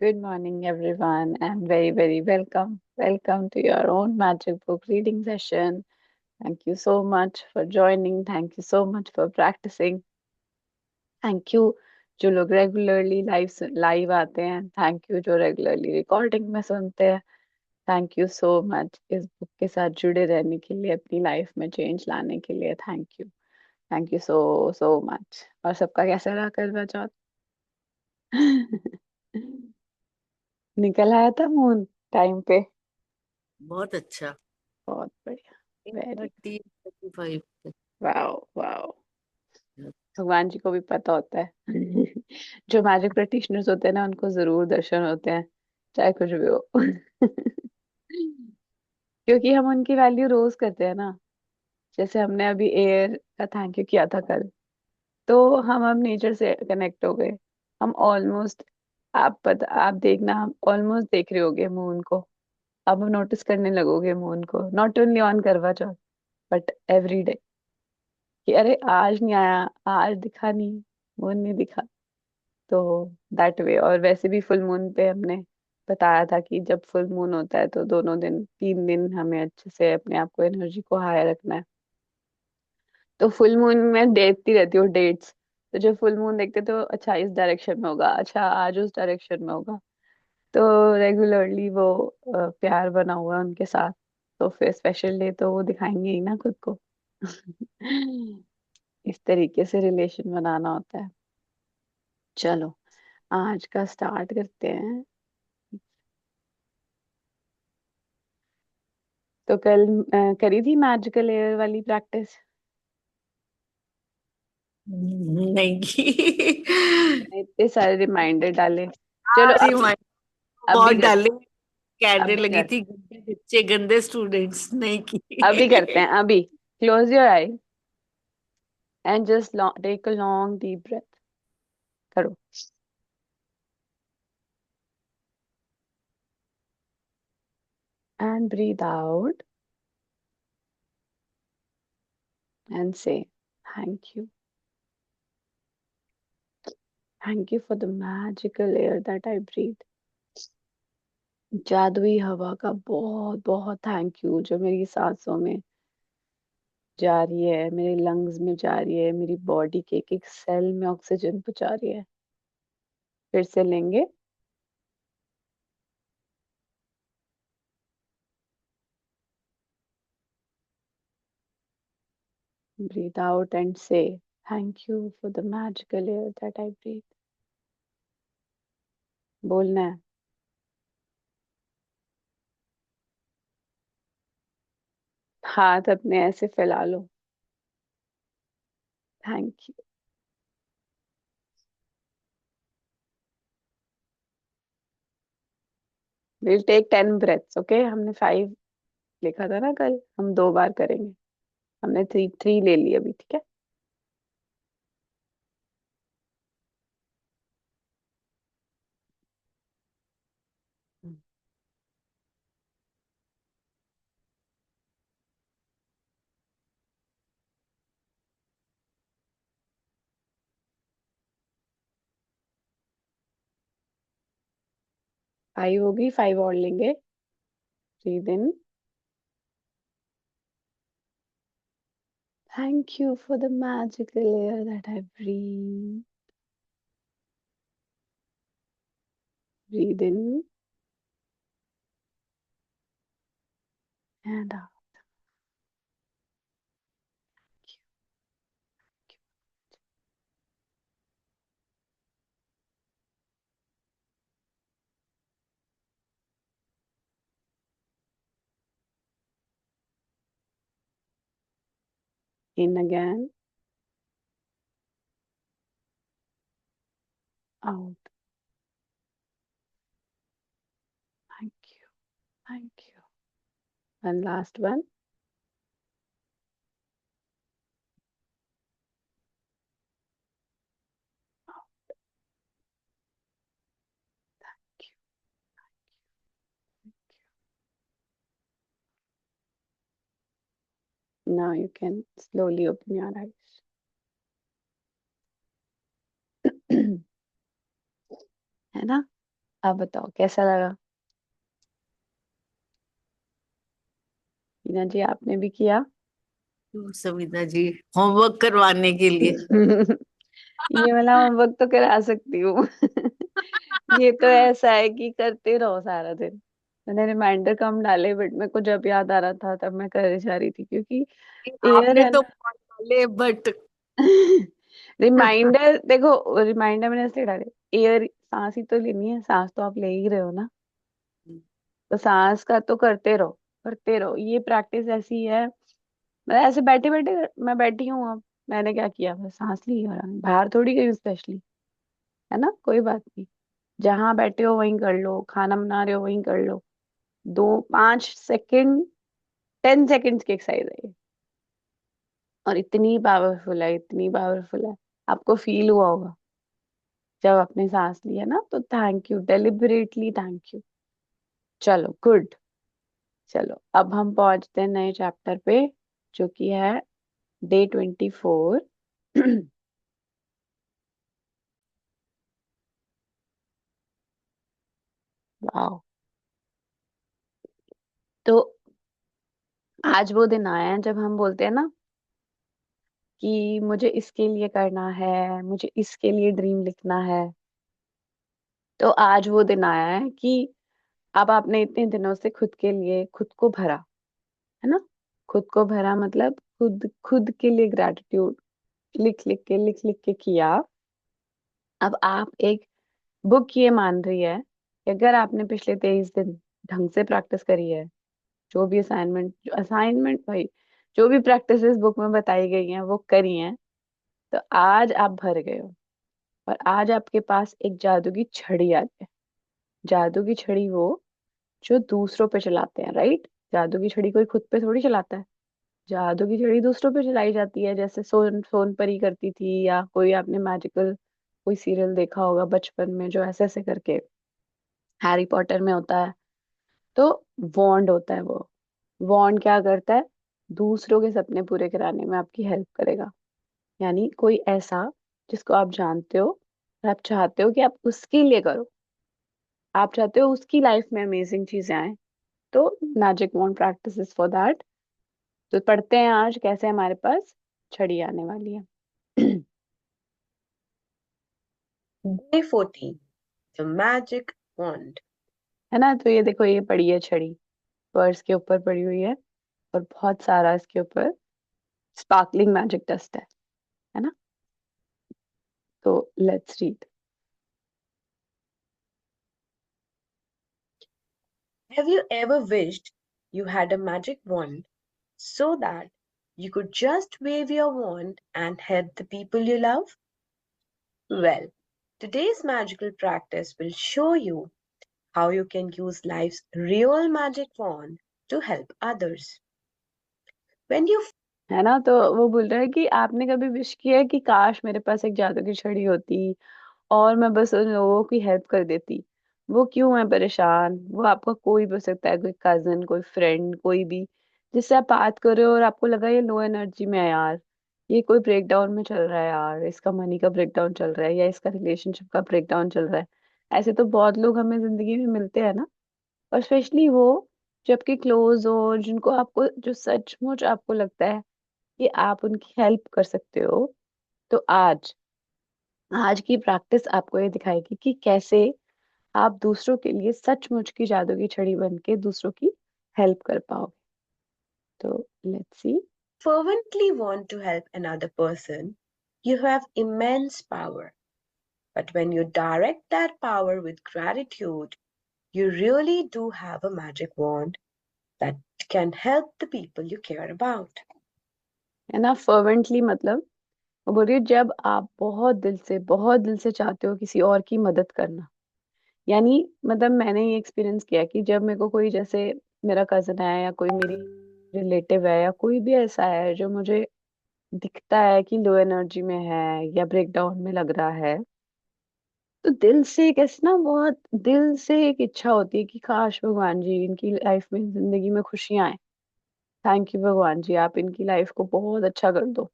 Good morning, everyone, and very, very welcome. Welcome to your own magic book reading session. Thank you so much for joining. Thank you so much for practicing. Thank you जो लोग regularly live आते हैं. Thank you जो regularly recording में सुनते हैं. Thank you so much इस book के साथ जुड़े रहने के लिए, अपनी लाइफ में चेंज लाने के लिए. Thank you so so much. और सबका कैसा रहा करवा चौथ? निकल आया था मून टाइम पे. बहुत अच्छा। बहुत बढ़िया. Very 30-35 wow wow. भगवान जी को भी पता होता है. जो मैजिक प्रैक्टिशनर्स होते हैं ना, उनको जरूर दर्शन होते हैं, चाहे कुछ भी हो. क्योंकि हम उनकी वैल्यू रोज करते हैं ना. जैसे हमने अभी एयर का थैंक यू किया था कल, तो हम अब नेचर से कनेक्ट हो गए. हम ऑलमोस्ट, आप देखना, हम ऑलमोस्ट देख रहे होगे मून को. अब नोटिस करने लगोगे मून को, नॉट ओनली ऑन करवा चौथ बट एवरी डे. कि अरे आज नहीं आया, आज दिखा नहीं, मून नहीं दिखा. तो दैट वे. और वैसे भी फुल मून पे हमने बताया था कि जब फुल मून होता है तो दोनों दिन, 3 दिन हमें अच्छे से अपने आप को, एनर्जी को हाई रखना है. तो फुल मून में देखती रहती हूँ डेट्स. तो जब फुल मून देखते तो अच्छा इस डायरेक्शन में होगा, अच्छा आज उस डायरेक्शन में होगा. तो रेगुलरली वो प्यार बना हुआ है उनके साथ. तो फिर स्पेशल डे तो वो दिखाएंगे ही ना खुद को. इस तरीके से रिलेशन बनाना होता है. चलो, आज का स्टार्ट करते हैं. तो कल करी थी मैजिकल एयर वाली प्रैक्टिस. नहीं की। इतने सारे रिमाइंडर डाले. चलो अभी, रिमाइंड अभी बहुत कर डाले। कहने अभी लगी कर थी गंदे बच्चे गंदे स्टूडेंट्स नहीं अभी करते की। हैं. अभी close your eye and just take a long deep breath. करो. And breathe out and say thank you. Thank you for the magical air that I breathe. जादुई हवा का बहुत बहुत थैंक यू, जो मेरी सांसों में जा रही है, मेरे लंग्स में जा रही है, मेरी बॉडी के एक एक सेल में ऑक्सीजन पहुंचा रही है. फिर से लेंगे. Breathe out and say, Thank you for the magical air that I breathe. बोलना है. हाथ अपने ऐसे फैला लो. Thank you. Will take 10 breaths. Okay, हमने 5 लिखा था ना कल, हम 2 बार करेंगे. हमने थ्री थ्री ले ली अभी. ठीक है. फाइव होगी, 5 और लेंगे. Breathe in. Thank you for the magical air that I breathe. Breathe in and out. In again, out. Thank you. Thank you. And last one. Thank you. Thank you. Now you can slowly open your eyes. है ना. आप बताओ कैसा लगा। टीना जी आपने भी किया। क्यों सविता जी, होमवर्क करवाने के लिए। ये वाला होमवर्क तो करा सकती हूँ। ये तो ऐसा है कि करते रहो सारा दिन। मैंने रिमाइंडर कम डाले बट मेरे को जब याद आ रहा था तब मैं करे जा रही थी, क्योंकि एयर आपने है तो ना। बहुत डाले बट। रिमाइंडर देखो, रिमाइंडर मैंने इसलिए डाले, एयर सांस ही तो लेनी है, सांस तो आप ले ही रहे हो ना। तो सांस का तो करते रहो, करते रहो, ये प्रैक्टिस ऐसी है। मैं ऐसे बैठे बैठे, मैं बैठी हूँ अब, मैंने क्या किया, बस सांस ली और बाहर थोड़ी गई स्पेशली, है ना, कोई बात नहीं। जहां बैठे हो वहीं कर लो, खाना बना रहे हो वहीं कर लो। 2 5 सेकंड, 10 सेकंड्स की एक्सरसाइज है ये। और इतनी पावरफुल है, इतनी पावरफुल है। आपको फील हुआ होगा जब आपने सांस लिया ना, तो thank you, deliberately thank you. चलो गुड। चलो अब हम पहुंचते हैं नए चैप्टर पे, जो कि है Day 24। वाह। तो आज वो दिन आया है जब हम बोलते हैं ना कि मुझे इसके लिए करना है, मुझे इसके लिए ड्रीम लिखना है। तो आज वो दिन आया है कि अब आपने इतने दिनों से खुद के लिए खुद को भरा, है ना। खुद को भरा मतलब खुद खुद के लिए ग्रैटिट्यूड लिख लिख के किया। अब आप एक बुक ये मान रही है कि अगर आपने पिछले 23 दिन ढंग से प्रैक्टिस करी है, जो भी असाइनमेंट भाई, जो भी प्रैक्टिस इस बुक में बताई गई हैं वो करी हैं, तो आज आप भर गए हो। और आज आपके पास एक जादू की छड़ी आ जाए। जादू की छड़ी वो जो दूसरों पे चलाते हैं, राइट। जादू की छड़ी कोई खुद पे थोड़ी चलाता है। जादू की छड़ी दूसरों पे चलाई जाती है, जैसे सोन सोन परी करती थी, या कोई आपने मैजिकल कोई सीरियल देखा होगा बचपन में, जो ऐसे ऐसे करके हैरी पॉटर में होता है। तो वॉन्ड होता है वो। वॉन्ड क्या करता है, दूसरों के सपने पूरे कराने में आपकी हेल्प करेगा। यानी कोई ऐसा जिसको आप जानते हो और आप चाहते हो कि आप उसके लिए करो, आप चाहते हो उसकी लाइफ में अमेजिंग चीजें आए, तो magic wand practice for that. तो पढ़ते हैं आज कैसे हमारे पास छड़ी आने वाली है। Day 14. The Magic Wand. है ना, तो ये देखो, ये पड़ी है छड़ी, पर्स के ऊपर पड़ी हुई है, और बहुत सारा इसके ऊपर स्पार्कलिंग मैजिक डस्ट है ना। तो let's read. Have you ever wished you had a magic wand so that you could just wave your wand and help the people you love? Well, today's magical practice will show you how you can use life's real magic wand to help others. When you है ना, तो वो बोल रहा है कि आपने कभी विश किया है कि काश मेरे पास एक जादू की छड़ी होती और मैं बस उन लोगों की हेल्प कर देती। वो क्यों है परेशान, वो आपका कोई भी हो सकता है, कोई कजन, कोई फ्रेंड, कोई भी, जिससे आप बात कर रहे हो और आपको लगा ये लो एनर्जी में है यार, ये कोई ब्रेक डाउन में चल रहा है यार, इसका मनी का ब्रेक डाउन चल रहा है या इसका रिलेशनशिप का ब्रेक डाउन चल रहा है। ऐसे तो बहुत लोग हमें जिंदगी में मिलते हैं ना। और स्पेशली वो जबकि क्लोज हो, जिनको आपको, जो सचमुच आपको लगता है कि आप उनकी हेल्प कर सकते हो। तो आज आज की प्रैक्टिस आपको ये दिखाएगी कि कैसे आप दूसरों के लिए सचमुच की जादू की छड़ी बन के दूसरों की हेल्प कर पाओगे। तो let's see. fervently want to help another person, you have immense power. But when you direct that power with gratitude, you really do have a magic wand that can help the people you care about. है ना, फर्वेंटली मतलब वो बोल रही है जब आप बहुत दिल से चाहते हो किसी और की मदद करना। यानी मतलब मैंने ये एक्सपीरियंस किया कि जब मेरे को कोई, जैसे मेरा कजन है या कोई मेरी रिलेटिव है या कोई भी ऐसा है जो मुझे दिखता है कि लो एनर्जी में है या ब्रेक डाउन में लग रहा है, तो दिल से एक ऐसी ना, बहुत दिल से एक इच्छा होती है कि काश भगवान जी इनकी लाइफ में, जिंदगी में खुशियां आए। थैंक यू भगवान जी, आप इनकी लाइफ को बहुत अच्छा कर दो।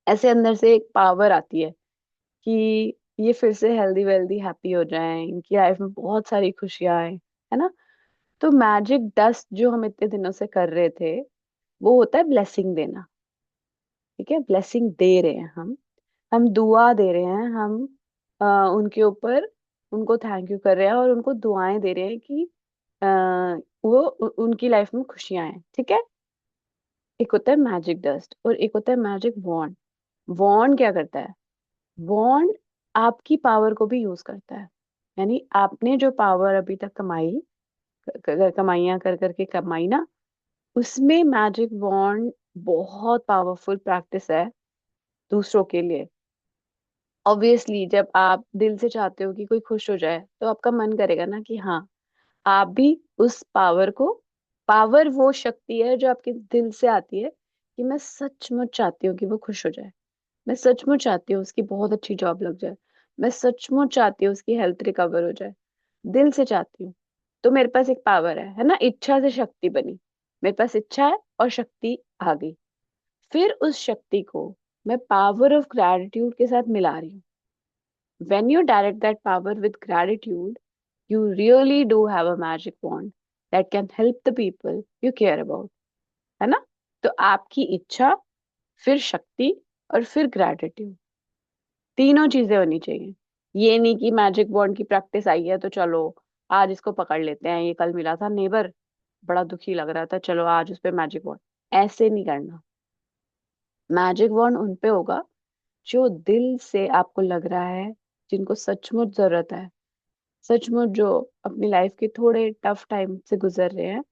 ऐसे अंदर से एक पावर आती है कि ये फिर से हेल्दी वेल्दी हैप्पी हो जाएं, इनकी लाइफ में बहुत सारी खुशियां आए, है ना। तो मैजिक डस्ट जो हम इतने दिनों से कर रहे थे, वो होता है ब्लेसिंग देना। ठीक है, ब्लेसिंग दे रहे हैं हम दुआ दे रहे हैं, हम उनके ऊपर उनको थैंक यू कर रहे हैं और उनको दुआएं दे रहे हैं कि अ, उनकी लाइफ में खुशियां आए। ठीक है, एक होता है मैजिक डस्ट और एक होता है मैजिक वॉन्ड। वॉन्ड क्या करता है? वॉन्ड आपकी पावर को भी यूज करता है। यानी आपने जो पावर अभी तक कमाइयां कर करके कमाई ना, उसमें मैजिक वॉन्ड बहुत पावरफुल प्रैक्टिस है दूसरों के लिए। ऑब्वियसली जब आप दिल से चाहते हो कि कोई खुश हो जाए, तो आपका मन करेगा ना कि हाँ, आप भी उस पावर को, पावर वो शक्ति है जो आपके दिल से आती है कि मैं सचमुच चाहती हूँ कि वो खुश हो जाए, मैं सचमुच चाहती हूँ उसकी बहुत अच्छी जॉब लग जाए, मैं सचमुच चाहती हूँ उसकी हेल्थ रिकवर हो जाए, दिल से चाहती हूँ। तो मेरे पास एक पावर है ना, इच्छा से शक्ति बनी। मेरे पास इच्छा है और शक्ति आ गई। फिर उस शक्ति को मैं पावर ऑफ ग्रैटिट्यूड के साथ मिला रही हूँ। When you direct that power with gratitude, you really do have a magic wand that can help the people you care about, है ना। तो आपकी इच्छा, फिर शक्ति और फिर ग्रैटिट्यूड, तीनों चीजें होनी चाहिए। ये नहीं कि मैजिक वॉन्ड की प्रैक्टिस आई है तो चलो आज इसको पकड़ लेते हैं, ये कल मिला था नेबर, बड़ा दुखी लग रहा था, चलो आज उस पे मैजिक वॉन्ड। ऐसे नहीं करना। मैजिक वॉन्ड उन पे होगा जो दिल से आपको लग रहा है, जिनको सचमुच जरूरत है, सचमुच जो अपनी लाइफ के थोड़े टफ टाइम से गुजर रहे हैं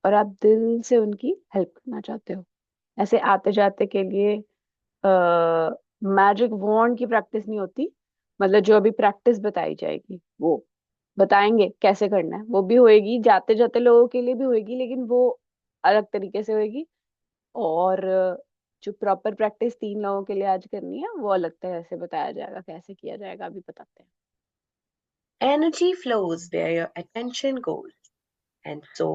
और आप दिल से उनकी हेल्प करना चाहते हो। ऐसे आते जाते के लिए मैजिक वॉन्ड की प्रैक्टिस नहीं होती। मतलब जो अभी प्रैक्टिस बताई जाएगी, वो बताएंगे कैसे करना है, वो भी होएगी, जाते जाते लोगों के लिए भी होएगी, लेकिन वो अलग तरीके से होएगी। और जो प्रॉपर प्रैक्टिस 3 लोगों के लिए आज करनी है, वो अलग तरह से बताया जाएगा कैसे किया जाएगा, अभी बताते हैं। Energy flows where your attention goes. And so,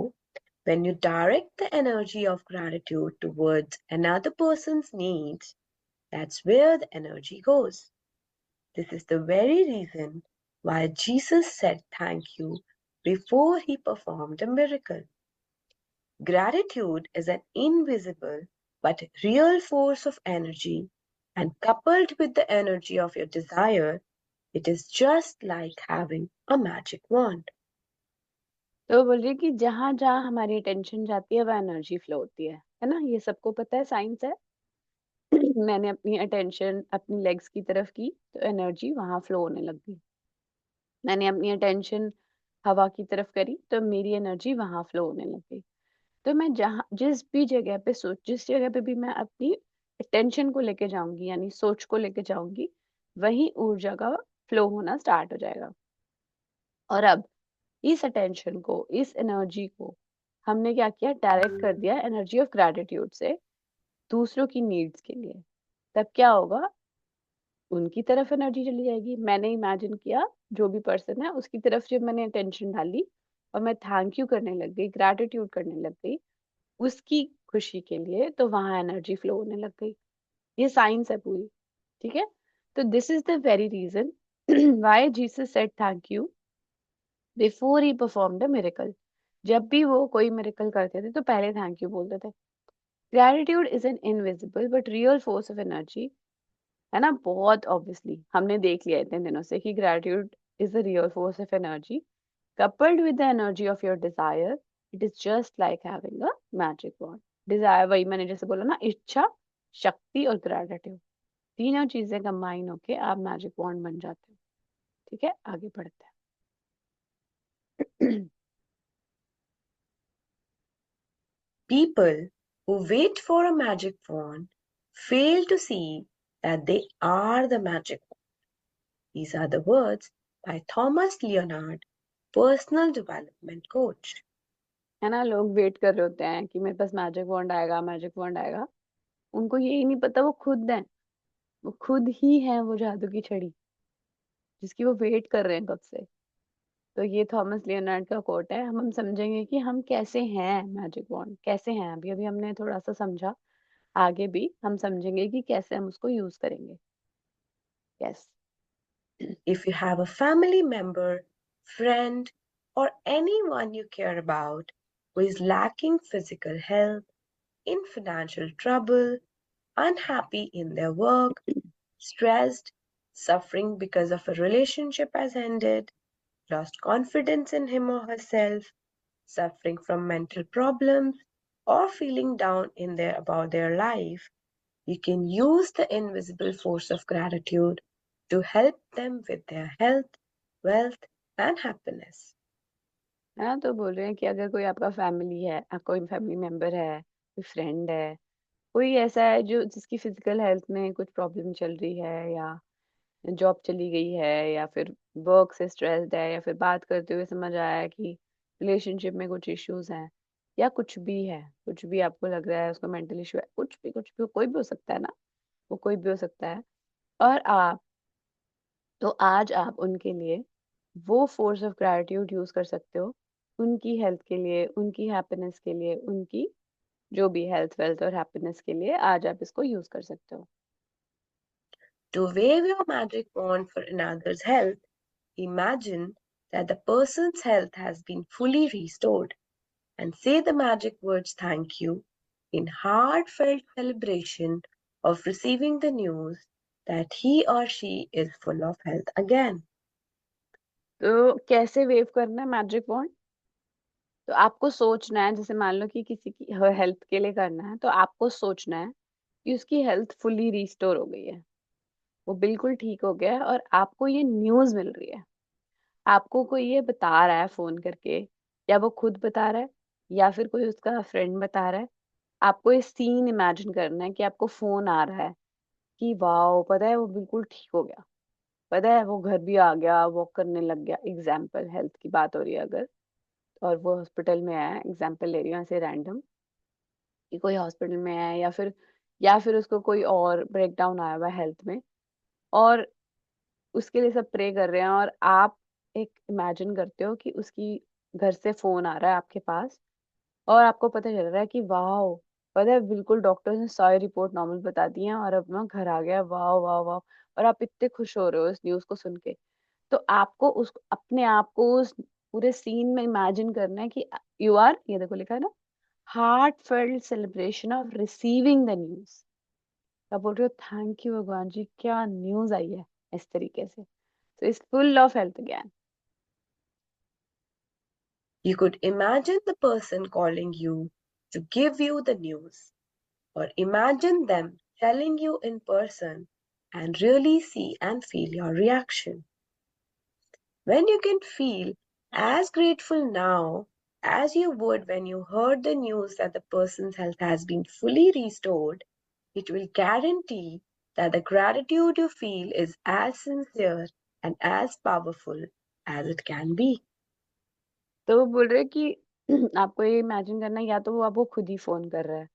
when you direct the energy of gratitude towards another person's needs, that's where the energy goes. This is the very reason why Jesus said thank you before he performed a miracle. Gratitude is an invisible but real force of energy, and coupled with the energy of your desire, it is just like having a magic wand. तो बोल रही कि जहां जहां हमारी attention जाती है वह एनर्जी फ्लो होती है ना। ये सबको पता है, साइंस है। मैंने अपनी अटेंशन अपनी लेग्स की तरफ की तो एनर्जी वहां फ्लो होने लग गई। मैंने अपनी अटेंशन हवा की तरफ करी तो मेरी एनर्जी वहां फ्लो होने लग गई। तो मैं जहां जिस भी जगह पे सोच, जिस जगह पे भी मैं अपनी अटेंशन को लेके जाऊंगी, यानी सोच को लेके जाऊंगी, वही ऊर्जा का फ्लो होना स्टार्ट हो जाएगा। और अब इस अटेंशन को, इस एनर्जी को हमने क्या किया, डायरेक्ट कर दिया एनर्जी ऑफ ग्रैटिट्यूड से दूसरों की नीड्स के लिए। तब क्या होगा, उनकी तरफ एनर्जी चली जाएगी। मैंने इमेजिन किया जो भी पर्सन है उसकी तरफ जब मैंने अटेंशन डाली और मैं थैंक यू करने लग गई, ग्रैटिट्यूड करने लग गई उसकी खुशी के लिए, तो वहां एनर्जी फ्लो होने लग गई। ये साइंस है पूरी। ठीक है, तो this is the very reason why Jesus said thank you before he performed a miracle. जब भी वो कोई मिरेकल करते थे तो पहले थैंक यू बोलते थे। Gratitude is an invisible but real force of energy, है ना। बहुत ऑब्वियसली हमने देख लिया इतने दिनों से कि gratitude is the real force of energy coupled with the energy of your desire, it is just like having a magic wand. Desire वही मैंने जैसे बोला ना, इच्छा, शक्ति और ग्रेटिट्यूड, तीनों चीजें कंबाइन होके आप मैजिक वॉन्ड बन जाते हो। ठीक है, आगे बढ़ते हैं। People who wait for a magic wand fail to see that they are the magic wand. These are the words by Thomas Leonard, personal development coach. है ना, लोग वेट कर रहे होते हैं कि मेरे पास मैजिक वॉन्ड आएगा, मैजिक वॉन्ड आएगा। उनको यही नहीं पता वो खुद है, वो खुद ही है वो जादू की छड़ी जिसकी वो वेट कर रहे हैं कब से। तो ये थॉमस लियोनार्ड का कोट है। हम समझेंगे कि हम कैसे हैं, मैजिक वॉन्ड कैसे हैं। अभी अभी हमने थोड़ा सा समझा, आगे भी हम समझेंगे कि कैसे हम उसको यूज करेंगे। Yes. If you have a family member, friend, or anyone you care about who is lacking physical health, in financial trouble, unhappy in their work, stressed, suffering because of a relationship has ended, lost confidence in him or herself, suffering from mental problems, or feeling down in their about their life, you can use the invisible force of gratitude to help them with their health, wealth, and happiness. है ना। तो बोल रहे हैं कि अगर कोई आपका फैमिली है, कोई फैमिली मेंबर है, कोई फ्रेंड है, कोई ऐसा है जो जिसकी फिजिकल हेल्थ में कुछ प्रॉब्लम चल रही है, या जॉब चली गई है, या फिर वर्क से स्ट्रेस्ड है, या फिर बात करते हुए समझ आया कि रिलेशनशिप में कुछ इश्यूज हैं, या कुछ भी है, कुछ भी आपको लग रहा है उसको मेंटल इशू है, कुछ भी कोई भी हो सकता है ना, वो कोई भी हो सकता है। और आप तो आज आप उनके लिए वो फोर्स ऑफ ग्रैटिट्यूड यूज कर सकते हो, उनकी हेल्थ के लिए, उनकी हैप्पीनेस के लिए, उनकी जो भी हेल्थ वेल्थ और हैप्पीनेस के लिए आज आप इसको यूज कर सकते हो। To wave your magic wand for another's health, imagine that the person's health has been fully restored and say the magic words thank you in heartfelt celebration of receiving the news that he or she is full of health again. तो कैसे wave करना है magic wand? तो आपको सोचना है, जैसे मान लो कि किसी की हेल्थ के लिए करना है, तो आपको सोचना है कि उसकी हेल्थ फुली रिस्टोर हो गई है, वो बिल्कुल ठीक हो गया है, और आपको ये न्यूज़ मिल रही है, आपको कोई ये बता रहा है फोन करके, या वो खुद बता रहा है, या फिर कोई उसका फ्रेंड बता रहा है। आपको ये सीन इमेजिन करना है कि आपको फोन आ रहा है कि वाओ, पता है वो बिल्कुल ठीक हो गया, पता है वो घर भी आ गया, वॉक करने लग गया। एग्जाम्पल हेल्थ की बात हो रही है अगर, और वो हॉस्पिटल में है, एग्जाम्पल ले रही हूँ ऐसे रैंडम, कि कोई हॉस्पिटल में है, या फिर उसको कोई और ब्रेकडाउन आया हुआ है हेल्थ में, और उसके लिए सब प्रे कर रहे हैं, और आप एक इमेजिन करते हो कि उसकी घर से फोन आ रहा है आपके पास, और आपको पता चल रहा है कि वाह, पता है बिल्कुल डॉक्टर ने सारी रिपोर्ट नॉर्मल बता दी है, और अब ना घर आ गया, वाह वाह वाह, और आप इतने खुश हो रहे हो इस न्यूज को सुन के। तो आपको उस अपने आप को उस पूरे सीन में इमेजिन करना है कि यू आर, ये देखो लिखा है ना, heart felt celebration of receiving the news. आप बोल रहे हो थैंक यू भगवान जी, क्या न्यूज आई है, इस तरीके से। तो इट्स फुल ऑफ हेल्थ ज्ञान। You could imagine the person calling you to give you the news, or imagine them telling you in person and really see and feel your reaction. When you can feel as grateful now as you would when you heard the news that the person's health has been fully restored, it will guarantee that the gratitude you feel is as sincere and as powerful as it can be. तो वो बोल रहे हैं कि आपको ये imagine करना है, या तो वो आपको खुद ही फोन कर रहा है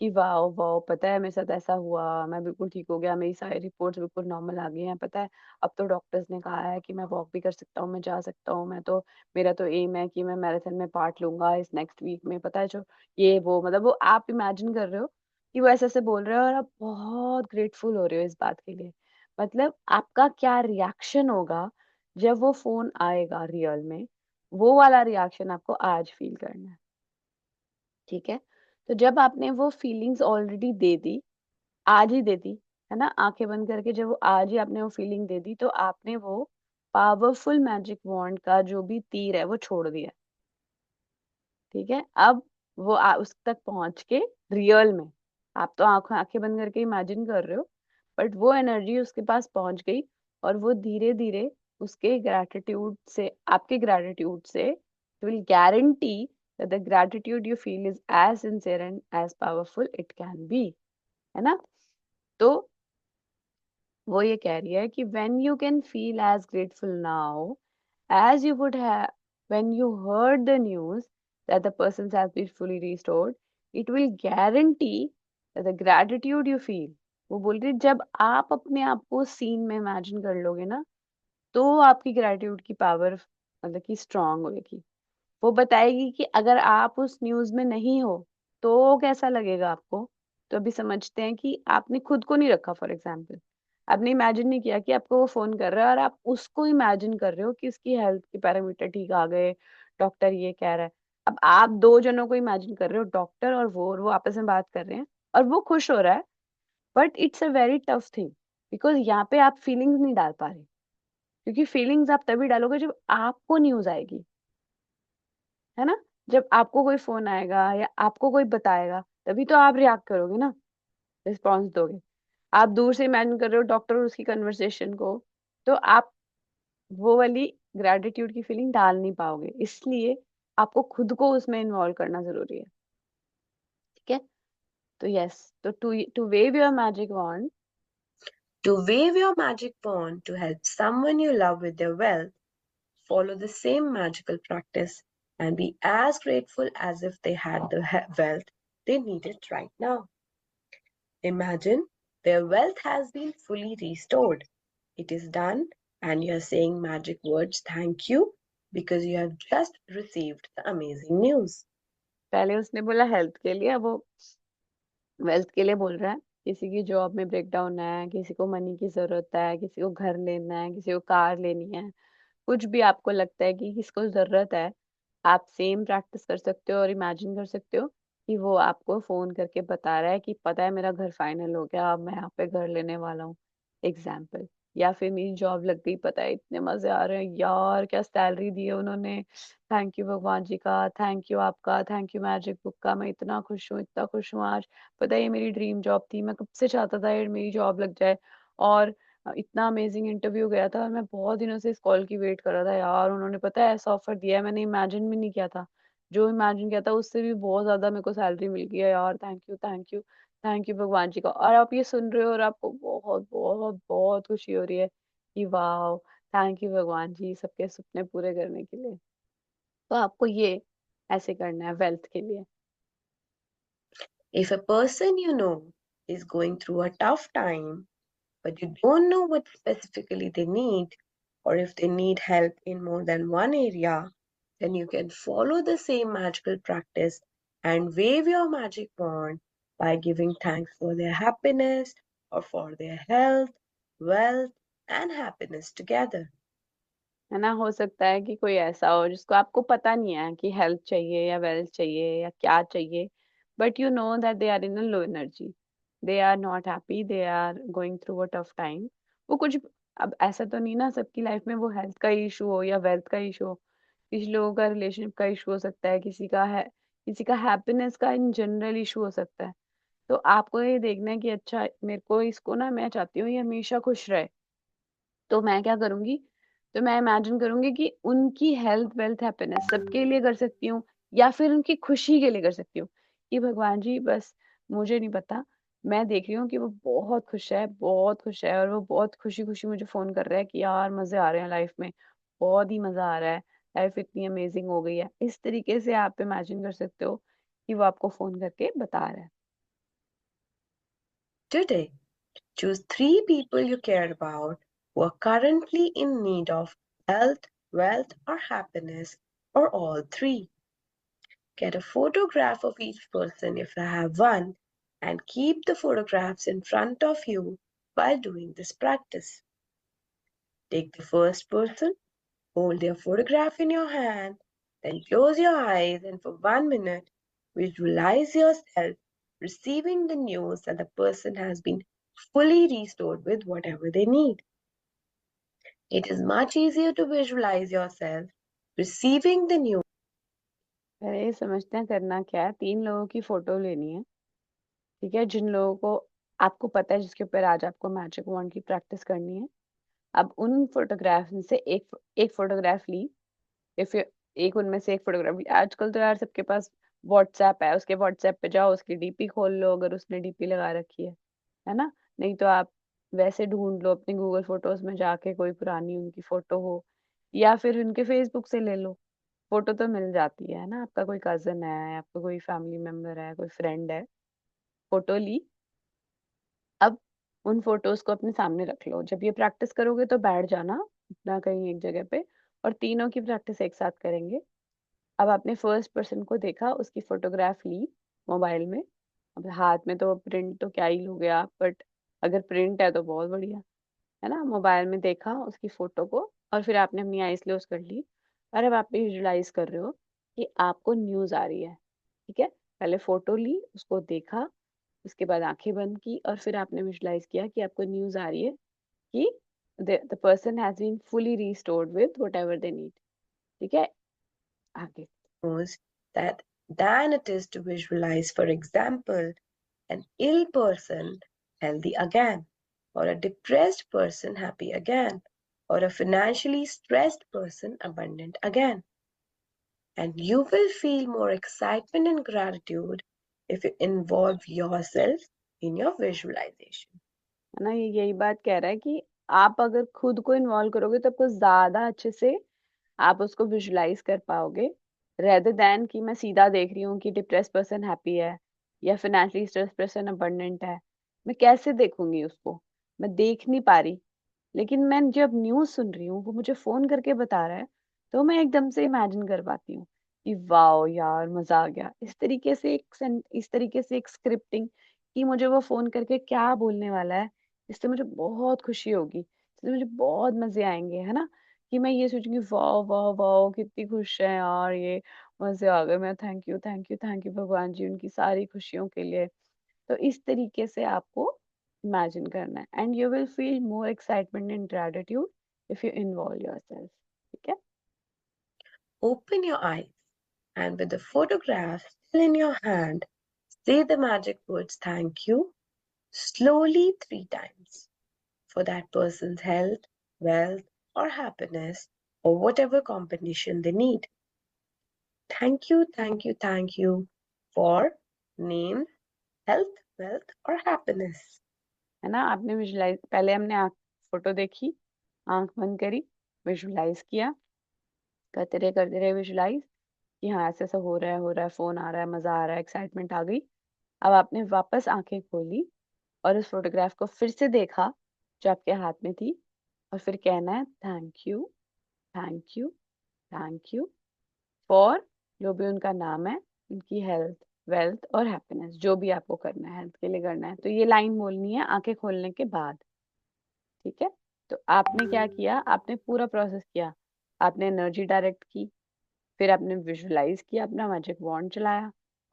कि वाओ वाओ, पता है मेरे साथ ऐसा हुआ, मैं बिल्कुल ठीक हो गया, मेरी सारी रिपोर्ट्स बिल्कुल नॉर्मल आ गई हैं, पता है अब तो डॉक्टर्स ने कहा है कि मैं वॉक भी कर सकता हूँ, मैं जा सकता हूँ, मैं तो, मेरा तो एम है कि मैं मैराथन में पार्ट लूंगा इस नेक्स्ट वीक में, पता है जो ये वो, मतलब वो आप इमेजिन कर रहे हो कि वो ऐसे ऐसे बोल रहे हो, और आप बहुत ग्रेटफुल हो रहे हो इस बात के लिए। मतलब आपका क्या रिएक्शन होगा जब वो फोन आएगा रियल में, वो वाला रिएक्शन आपको आज फील करना है। ठीक है। तो जब आपने वो फीलिंग्स ऑलरेडी दे दी, आज ही दे दी, है ना, आंखें बंद करके जब वो आज ही आपने वो फीलिंग दे दी, तो आपने वो पावरफुल मैजिक वॉन्ड का जो भी तीर है वो छोड़ दिया। ठीक है। अब वो उस तक पहुंच के रियल में, आप तो आंखें आंखें बंद करके इमेजिन कर रहे हो, बट वो एनर्जी उसके पास पहुंच गई, और वो धीरे धीरे उसके ग्रैटिट्यूड से, आपके ग्रैटिट्यूड से, will guarantee that the gratitude you feel is as sincere and as powerful it can be, है ना। तो वो ये कह रही है कि when you can feel as grateful now as you would have when you heard the news that the person has been fully restored, it will guarantee that the gratitude you feel, वो बोल रही है, जब आप अपने आप को scene में इमेजिन कर लोगे ना, तो आपकी ग्रेटिट्यूड की पावर मतलब कि स्ट्रांग होगी। वो बताएगी कि अगर आप उस न्यूज में नहीं हो तो कैसा लगेगा आपको। तो अभी समझते हैं कि आपने खुद को नहीं रखा फॉर एग्जाम्पल, आपने इमेजिन नहीं किया कि आपको वो फोन कर रहा है और आप उसको इमेजिन कर रहे हो कि उसकी हेल्थ के पैरामीटर ठीक आ गए, डॉक्टर ये कह रहा है। अब आप दो जनों को इमेजिन कर रहे हो, डॉक्टर और वो आपस में बात कर रहे हैं और वो खुश हो रहा है, but it's a very tough thing, because यहाँ पे आप फीलिंग्स नहीं डाल पा रहे, क्योंकि फीलिंग्स आप तभी डालोगे जब आपको न्यूज आएगी, है ना। जब आपको कोई फोन आएगा या आपको कोई बताएगा, तभी तो आप रिएक्ट करोगे ना, रिस्पॉन्स दोगे। आप दूर से इमेजिन कर रहे हो डॉक्टर और उसकी कन्वर्सेशन को, तो आप वो वाली ग्रेटिट्यूड की फीलिंग डाल नहीं पाओगे, इसलिए आपको खुद को उसमें इन्वॉल्व करना जरूरी है। ठीक है, तो यस, तो to wave your magic wand, To wave your magic wand to help someone you love with their wealth, follow the same magical practice and be as grateful as if they had the wealth they needed right now. Imagine their wealth has been fully restored. It is done, and you are saying magic words thank you because you have just received the amazing news. पहले उसने बोला health के लिए, अब वो wealth के लिए बोल रहा है। किसी की जॉब में ब्रेकडाउन है, किसी को मनी की जरूरत है, किसी को घर लेना है, किसी को कार लेनी है, कुछ भी आपको लगता है कि किसको जरूरत है, आप सेम प्रैक्टिस कर सकते हो और इमेजिन कर सकते हो कि वो आपको फोन करके बता रहा है कि पता है मेरा घर फाइनल हो गया, अब मैं यहाँ पे घर लेने वाला हूँ, एग्जाम्पल। या फिर मेरी जॉब लग गई, पता है इतने मजे आ रहे हैं यार, क्या सैलरी दी है उन्होंने, थैंक यू भगवान जी का, थैंक यू आपका, थैंक यू मैजिक बुक का, मैं इतना खुश हूँ, इतना खुश हूँ आज। पता है ये मेरी ड्रीम जॉब थी, मैं कब से चाहता था ये मेरी जॉब लग जाए। और इतना अमेजिंग इंटरव्यू गया था और मैं बहुत दिनों से इस कॉल की वेट कर रहा था यार, उन्होंने पता है ऐसा ऑफर दिया है, मैंने इमेजिन भी नहीं किया था। जो इमेजिन किया था उससे भी बहुत ज्यादा मेरे को सैलरी मिल गई है यार, thank you thank you, thank you भगवान जी का। और आप ये सुन रहे हो और आपको बहुत बहुत बहुत खुशी हो रही है कि वाह, थैंक यू भगवान जी सबके सपने पूरे करने के लिए। तो आपको ये ऐसे करना है वेल्थ के लिए। If a person you know is going through a tough time, but you don't know what specifically they need, or if they need help in more than one area, then you can follow the same magical practice and wave your magic wand by giving thanks for their happiness or for their health, wealth, and happiness together. है ना, हो सकता है कि कोई ऐसा हो जिसको आपको पता नहीं है कि हेल्थ चाहिए या वेल्थ चाहिए या क्या चाहिए, but you know that they are in a low energy, they are not happy, they are going through a tough time. वो कुछ, अब ऐसा तो नहीं ना सबकी लाइफ में वो हेल्थ का इशू हो या वेल्थ का इशू हो, किसी लोगों का रिलेशनशिप का इशू हो सकता है, किसी का हैप्पीनेस का इन जनरल इशू हो सकता है। तो आपको ये देखना है कि अच्छा मेरे को इसको ना, मैं चाहती हूँ ये हमेशा खुश रहे, तो मैं क्या करूंगी, तो मैं इमेजिन करूंगी कि उनकी हेल्थ वेल्थ हैप्पीनेस सबके लिए कर सकती हूँ या फिर उनकी खुशी के लिए कर सकती हूँ, कि भगवान जी बस मुझे नहीं पता, मैं देख रही हूँ कि वो बहुत खुश है, बहुत खुश है, और वो बहुत खुशी खुशी मुझे फोन कर रहा है कि यार मजे आ रहे हैं लाइफ में, बहुत ही मजा आ रहा है, लाइफ इतनी अमेजिंग हो गई है। इस तरीके से आप इमेजिन कर सकते हो कि वो आपको फोन करके बता रहा है। Today, choose three people you care about who are currently in need of health, wealth, or happiness, or all three. Get a photograph of each person if you have one, and keep the photographs in front of you while doing this practice. Take the first person, hold their photograph in your hand, then close your eyes and for 1 minute visualize yourself receiving the news that the person has been fully restored with whatever they need. It is much easier to visualize yourself receiving the news. पहले ये समझते हैं करना क्या है। 3 लोगों की photo लेनी है, ठीक है, जिन लोगों को आपको पता है जिसके ऊपर आज आपको मैजिक वॉन्ड की प्रैक्टिस करनी है। अब उन फोटोग्राफ में से एक एक फोटोग्राफ ली, इफ एक उनमें से एक फोटोग्राफ ली। आजकल तो यार सबके पास व्हाट्सएप है, उसके व्हाट्सएप पे जाओ, उसकी डीपी खोल लो अगर उसने डीपी लगा रखी है ना। नहीं तो आप वैसे ढूंढ लो अपनी गूगल फोटोज में जाके, कोई पुरानी उनकी फोटो हो, या फिर उनके फेसबुक से ले लो, फोटो तो मिल जाती है ना। आपका कोई कजन है, आपका कोई फैमिली मेंबर है, कोई फ्रेंड है, फोटो ली। अब उन फोटोज को अपने सामने रख लो। जब ये प्रैक्टिस करोगे तो बैठ जाना अपना कहीं एक जगह पे, और तीनों की प्रैक्टिस एक साथ करेंगे। अब आपने फर्स्ट पर्सन को देखा, उसकी फोटोग्राफ ली मोबाइल में, अब हाथ में तो प्रिंट तो क्या ही लोगे आप, बट अगर प्रिंट है तो बहुत बढ़िया। है ना, मोबाइल में देखा उसकी फोटो को और फिर आपने अपनी आईज क्लोज कर ली और अब आप विजुलाइज कर रहे हो कि आपको न्यूज आ रही है। ठीक है, पहले फोटो ली, उसको देखा, उसके बाद आंखें बंद की और फिर आपने विजुलाइज किया कि आपको न्यूज आ रही है कि the person has been fully restored with whatever they need. ठीक है, आगे। Knows that than it is to visualize, for example, an ill person healthy again, or a depressed person happy again, or a financially stressed person abundant again. And you will feel more excitement and gratitude if you involve yourself in your visualization. है ना, ये यही बात कह रहा है कि आप अगर खुद को इन्वॉल्व करोगे तो आपको ज्यादा अच्छे से आप उसको विजुलाइज कर पाओगे, रेदर देन कि मैं सीधा देख रही हूँ कि डिप्रेस पर्सन हैप्पी है या फाइनेंशियली स्ट्रेस पर्सन अबंडेंट है। मैं कैसे देखूंगी उसको, मैं देख नहीं पा रही। लेकिन मैं जब न्यूज सुन रही हूँ, वो मुझे फोन करके बता रहा है, तो मैं एकदम से इमेजिन कर पाती हूँ कि वाओ यार मजा आ गया। इस तरीके से एक स्क्रिप्टिंग कि मुझे वो फोन करके क्या बोलने वाला है, इससे मुझे बहुत खुशी होगी, इससे मुझे बहुत मजे आएंगे, है ना। कि मैं ये सोचूंगी वाओ वाओ वाओ कितनी खुश है यार ये, मजे आ गए, मैं thank you thank you thank you भगवान जी उनकी सारी खुशियों के लिए। तो इस तरीके से आपको इमेजिन करना है and you will feel more excitement and gratitude if you involve yourself. ठीक है। Open your eyes and with the photograph still in your hand, say the magic words thank you slowly 3 times for that person's health, wealth, or happiness, or whatever combination they need. Thank you, thank you, thank you for name, health, wealth, or happiness. है ना, आपने visualise, पहले हमने आँख photo देखी, आंख बंद करी, विजुलाइज किया, करते रहे विजुलाइज कि हाँ ऐसा ऐसा हो रहा है, फोन आ रहा है, मजा आ रहा है, एक्साइटमेंट आ गई। अब आपने वापस आंखें खोली और उस फोटोग्राफ को फिर से देखा जो आपके हाथ में थी और फिर कहना है thank you thank you thank you for जो भी उनका नाम है, उनकी हेल्थ, वेल्थ और हैप्पीनेस, जो भी आपको करना है हेल्थ के लिए करना है। तो ये लाइन बोलनी है आंखें खोलने के बाद। ठीक है। तो आपने क्या किया, आपने पूरा प्रोसेस किया, आपने एनर्जी डायरेक्ट की, फिर आपने विजुलाइज किया, अपना मैजिक वॉन्ड चलाया,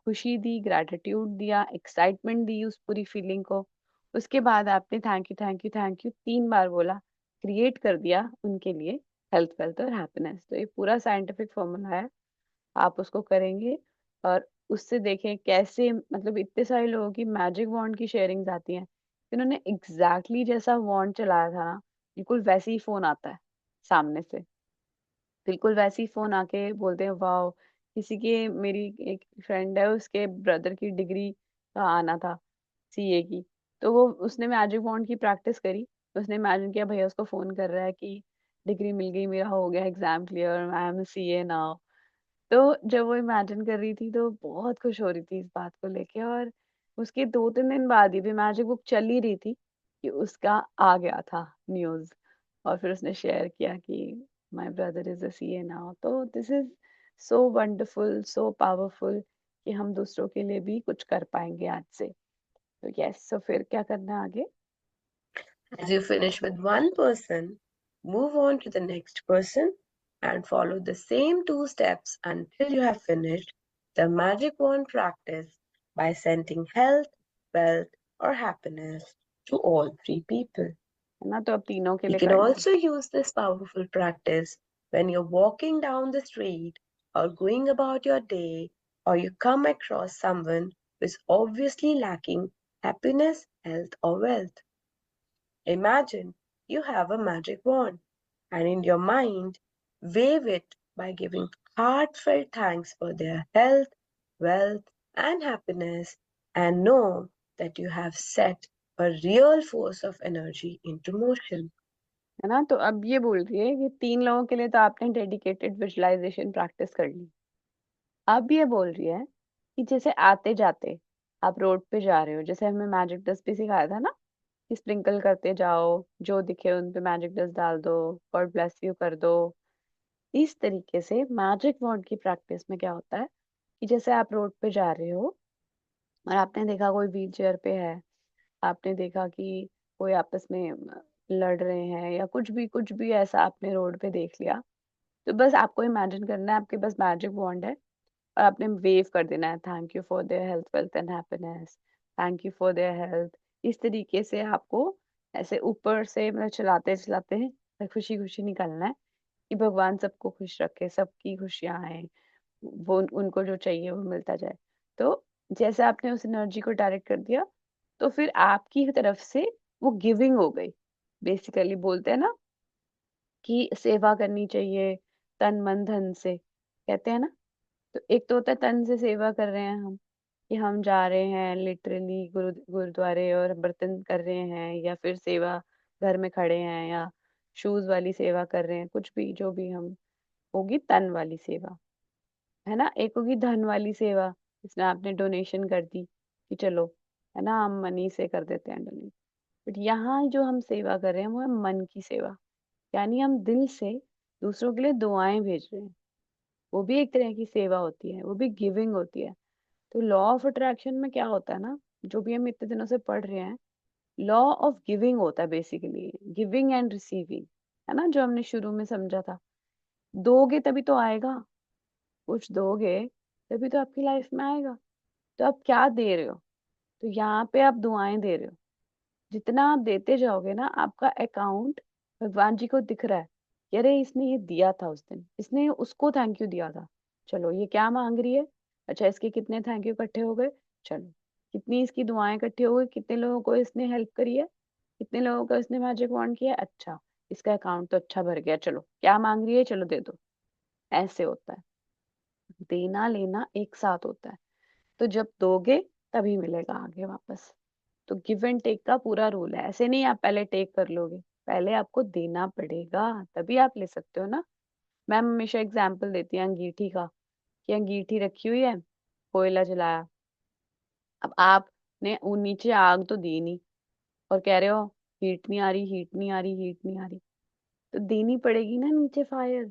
खुशी दी, ग्रैटिट्यूड दिया, एक्साइटमेंट दी उस पूरी फीलिंग को। उसके बाद आपने thank you thank you thank you 3 बार बोला, क्रिएट कर दिया उनके लिए हेल्थ, वेल्थ और हैप्पीनेस। तो ये पूरा साइंटिफिक फॉर्मूला है, आप उसको करेंगे और उससे देखें कैसे, मतलब इतने सारे लोगों की मैजिक वॉन्ड की शेयरिंग्स आती हैं, इन्होंने एग्जैक्टली जैसा वॉन्ड चलाया था ना, बिल्कुल वैसे ही फोन आता है सामने से, बिल्कुल वैसे ही फोन आके बोलते हैं वाओ। किसी के, मेरी एक फ्रेंड है, उसके ब्रदर की डिग्री का आना था, सीए की। तो वो, उसने मैजिक वॉन्ड की प्रैक्टिस करी, उसने इमेजिन किया भैया उसको फोन कर रहा है कि डिग्री मिल गई, मेरा हो गया exam clear, I am CA now. तो जब वो इमेजिन कर रही थी तो बहुत खुश हो रही थी इस बात को लेके, और उसके 2-3 दिन बाद ही भी मैजिक बुक चल ही रही थी कि उसका आ गया था न्यूज, और फिर उसने शेयर किया कि my brother is a CA now. तो this is so wonderful, so powerful कि हम दूसरों के लिए भी कुछ कर पाएंगे आज से। तो यस, सो फिर क्या करना है आगे। As you finish with one person, move on to the next person and follow the same 2 steps until you have finished the magic wand practice by sending health, wealth, or happiness to all 3 people. है ना, तो अब तीनों के You लिए can करना है। also use this powerful practice when you're walking down the street or going about your day, or you come across someone who is obviously lacking happiness, health, or wealth. Imagine you have a magic wand and in your mind wave it by giving heartfelt thanks for their health, wealth, and happiness, and know that you have set a real force of energy into motion. है ना, तो अब ये बोल रही है कि 3 लोगों के लिए तो आपने डेडिकेटेड विजुअलाइजेशन प्रैक्टिस कर ली। अब ये बोल रही है कि जैसे आते जाते आप रोड पे जा रहे हो, जैसे हमें मैजिक डस्ट भी सिखाया था ना कि स्प्रिंकल करते जाओ, जो दिखे उन पे मैजिक डस्ट डाल दो, गॉड ब्लेस यू कर दो। इस तरीके से मैजिक वर्ड की प्रैक्टिस में क्या होता है कि जैसे आप रोड पे जा रहे हो और आपने देखा कोई व्हील चेयर पे है, आपने देखा कि कोई आपस में लड़ रहे हैं या कुछ भी ऐसा आपने रोड पे देख लिया, तो बस आपको इमेजिन करना है आपके पास मैजिक वॉन्ड है और आपने वेव कर देना है, thank you for their health wealth and happiness, thank you for their health. इस तरीके से आपको ऐसे ऊपर से मतलब चलाते चलाते खुशी खुशी निकलना है कि भगवान सबको खुश रखे, सबकी खुशियां आए, वो उनको जो चाहिए वो मिलता जाए। तो जैसे आपने उस एनर्जी को डायरेक्ट कर दिया, तो फिर आपकी तरफ से वो गिविंग हो गई। बेसिकली बोलते हैं ना कि सेवा करनी चाहिए तन मन धन से, कहते हैं ना। तो एक तो होता है तन से सेवा कर रहे हैं हम, कि हम जा रहे हैं लिटरली गुरुद्वारे और बर्तन कर रहे हैं, या फिर सेवा घर में खड़े हैं, या शूज वाली सेवा कर रहे हैं, कुछ भी जो भी हम, होगी तन वाली सेवा, है ना। एक होगी धन वाली सेवा, इसमें आपने डोनेशन कर दी कि चलो, है ना, हम मनी से कर देते हैं डोनेट। बट यहाँ जो हम सेवा कर रहे हैं वो है मन की सेवा, यानी हम दिल से दूसरों के लिए दुआएं भेज रहे हैं। वो भी एक तरह की सेवा होती है, वो भी गिविंग होती है। तो लॉ ऑफ अट्रैक्शन में क्या होता है ना, जो भी हम इतने दिनों से पढ़ रहे हैं, लॉ ऑफ गिविंग होता है बेसिकली, गिविंग एंड रिसीविंग, है ना, जो हमने शुरू में समझा था। दोगे तभी तो आएगा, कुछ दोगे तभी तो आपकी लाइफ में आएगा। तो आप क्या दे रहे हो? तो यहाँ पे आप दुआएं दे रहे हो। जितना आप देते जाओगे ना, आपका अकाउंट भगवान जी को दिख रहा है कि अरे इसने ये दिया था उस दिन, इसने उसको थैंक यू दिया था, चलो ये क्या मांग रही है, अच्छा इसके कितने थैंक यू इकट्ठे हो गए, चलो कितनी इसकी दुआएं इकट्ठी हो गई, कितने लोगों को इसने हेल्प करी है, कितने लोगों को इसने मैजिक वॉन्ड किया है, अच्छा इसका अकाउंट तो अच्छा भर गया, चलो क्या मांग रही है, चलो दे दो। ऐसे होता है, देना लेना एक साथ होता है। तो जब दोगे तभी मिलेगा आगे वापस। तो गिव एंड टेक का पूरा रूल है, ऐसे नहीं आप पहले टेक कर लोगे, पहले आपको देना पड़ेगा तभी आप ले सकते हो ना। मैं हमेशा एग्जांपल देती हूँ अंगीठी का, कि अंगीठी रखी हुई है, कोयला जलाया, अब आपने वो नीचे आग तो दी नहीं और कह रहे हो हीट नहीं आ रही, हीट नहीं आ रही, हीट नहीं आ रही, तो देनी पड़ेगी ना नीचे फायर।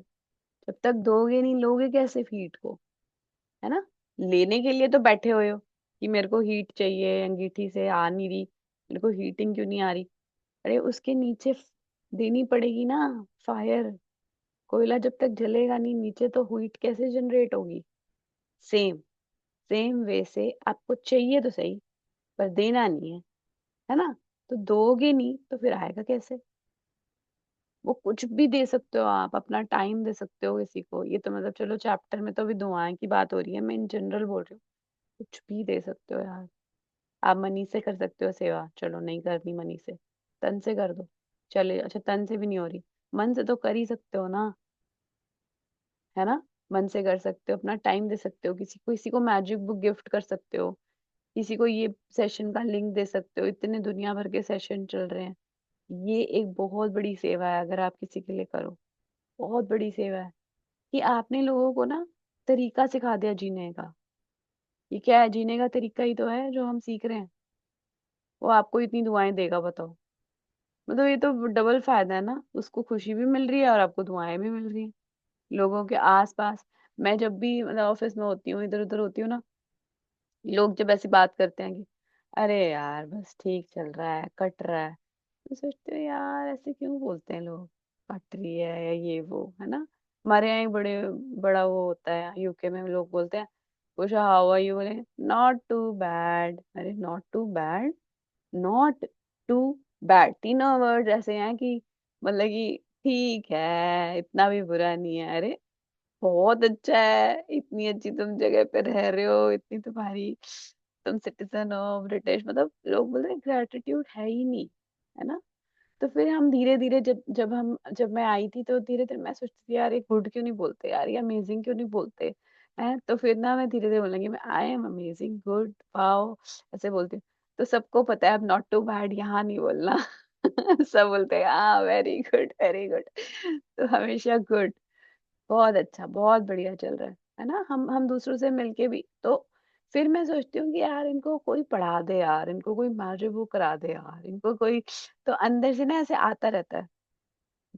जब तक दोगे नहीं, लोगे कैसे हीट को, है ना। लेने के लिए तो बैठे हुए हो कि मेरे को हीट चाहिए, अंगीठी से आ नहीं रही, मेरे को हीटिंग क्यों नहीं आ रही, अरे उसके नीचे देनी पड़ेगी ना फायर। कोयला जब तक जलेगा नहीं नीचे, तो हीट कैसे जनरेट होगी। सेम सेम वे से आपको चाहिए तो सही, पर देना नहीं है ना। तो दोगे नहीं तो फिर आएगा कैसे। वो कुछ भी दे सकते हो, आप अपना टाइम दे सकते हो किसी को, ये तो मतलब चलो चैप्टर में तो अभी दुआएं की बात हो रही है, मैं इन जनरल बोल रही हूँ। कुछ भी दे सकते हो यार। आप मनी से कर सकते हो सेवा, चलो नहीं करनी मनी से, तन से कर दो, चले, अच्छा तन से भी नहीं हो रही, मन से तो कर ही सकते हो ना, है ना। मन से कर सकते हो, अपना टाइम दे सकते हो, किसी को मैजिक बुक गिफ्ट कर सकते हो, किसी को ये सेशन का लिंक दे सकते हो, इतने दुनिया भर के सेशन चल रहे हैं। ये एक बहुत बड़ी सेवा है अगर आप किसी के लिए करो, बहुत बड़ी सेवा है कि आपने लोगों को ना तरीका सिखा दिया जीने का। ये क्या है, जीने का तरीका ही तो है जो हम सीख रहे हैं। वो आपको इतनी दुआएं देगा, बताओ। मतलब ये तो डबल फायदा है ना, उसको खुशी भी मिल रही है और आपको दुआएं भी मिल रही हैं लोगों के आसपास। मैं जब भी मतलब ऑफिस में होती हूँ, इधर उधर होती हूँ ना, लोग जब ऐसी बात करते हैं कि अरे यार बस ठीक चल रहा है, कट रहा है, मैं सोचती हूँ यार ऐसे क्यों बोलते हैं लोग, कट रही है या ये वो, है ना। हमारे यहाँ एक बड़ा वो होता है यूके में, लोग बोलते हैं कुछ हाउ आर यू, बोले नॉट टू बैड, अरे not too bad, not too bad, तीनों वर्ड ऐसे हैं कि मतलब कि ठीक है, इतना भी बुरा नहीं है, अरे बहुत अच्छा है, इतनी अच्छी तुम जगह पे रह रहे हो, इतनी तुम्हारी, तुम सिटीजन हो ब्रिटिश, मतलब लोग बोलते हैं ग्रेटिट्यूड है ही नहीं, है ना। तो फिर हम धीरे धीरे जब मैं आई थी, तो धीरे धीरे मैं सोचती थी यार ये गुड क्यों नहीं बोलते, यार ये अमेजिंग क्यों नहीं बोलते हैं। तो फिर ना मैं धीरे धीरे बोलेंगी मैं I am amazing, good, wow, ऐसे बोलती हूँ। तो सबको पता है अब नॉट टू बैड यहाँ नहीं बोलना। सब बोलते हैं हाँ वेरी गुड, वेरी गुड। तो हमेशा गुड, बहुत अच्छा, बहुत बढ़िया चल रहा है ना। हम दूसरों से मिलके भी तो फिर मैं सोचती हूँ कि यार इनको कोई पढ़ा दे, यार इनको कोई मैजिक वो करा दे, यार इनको कोई। तो अंदर से ना ऐसे आता रहता है।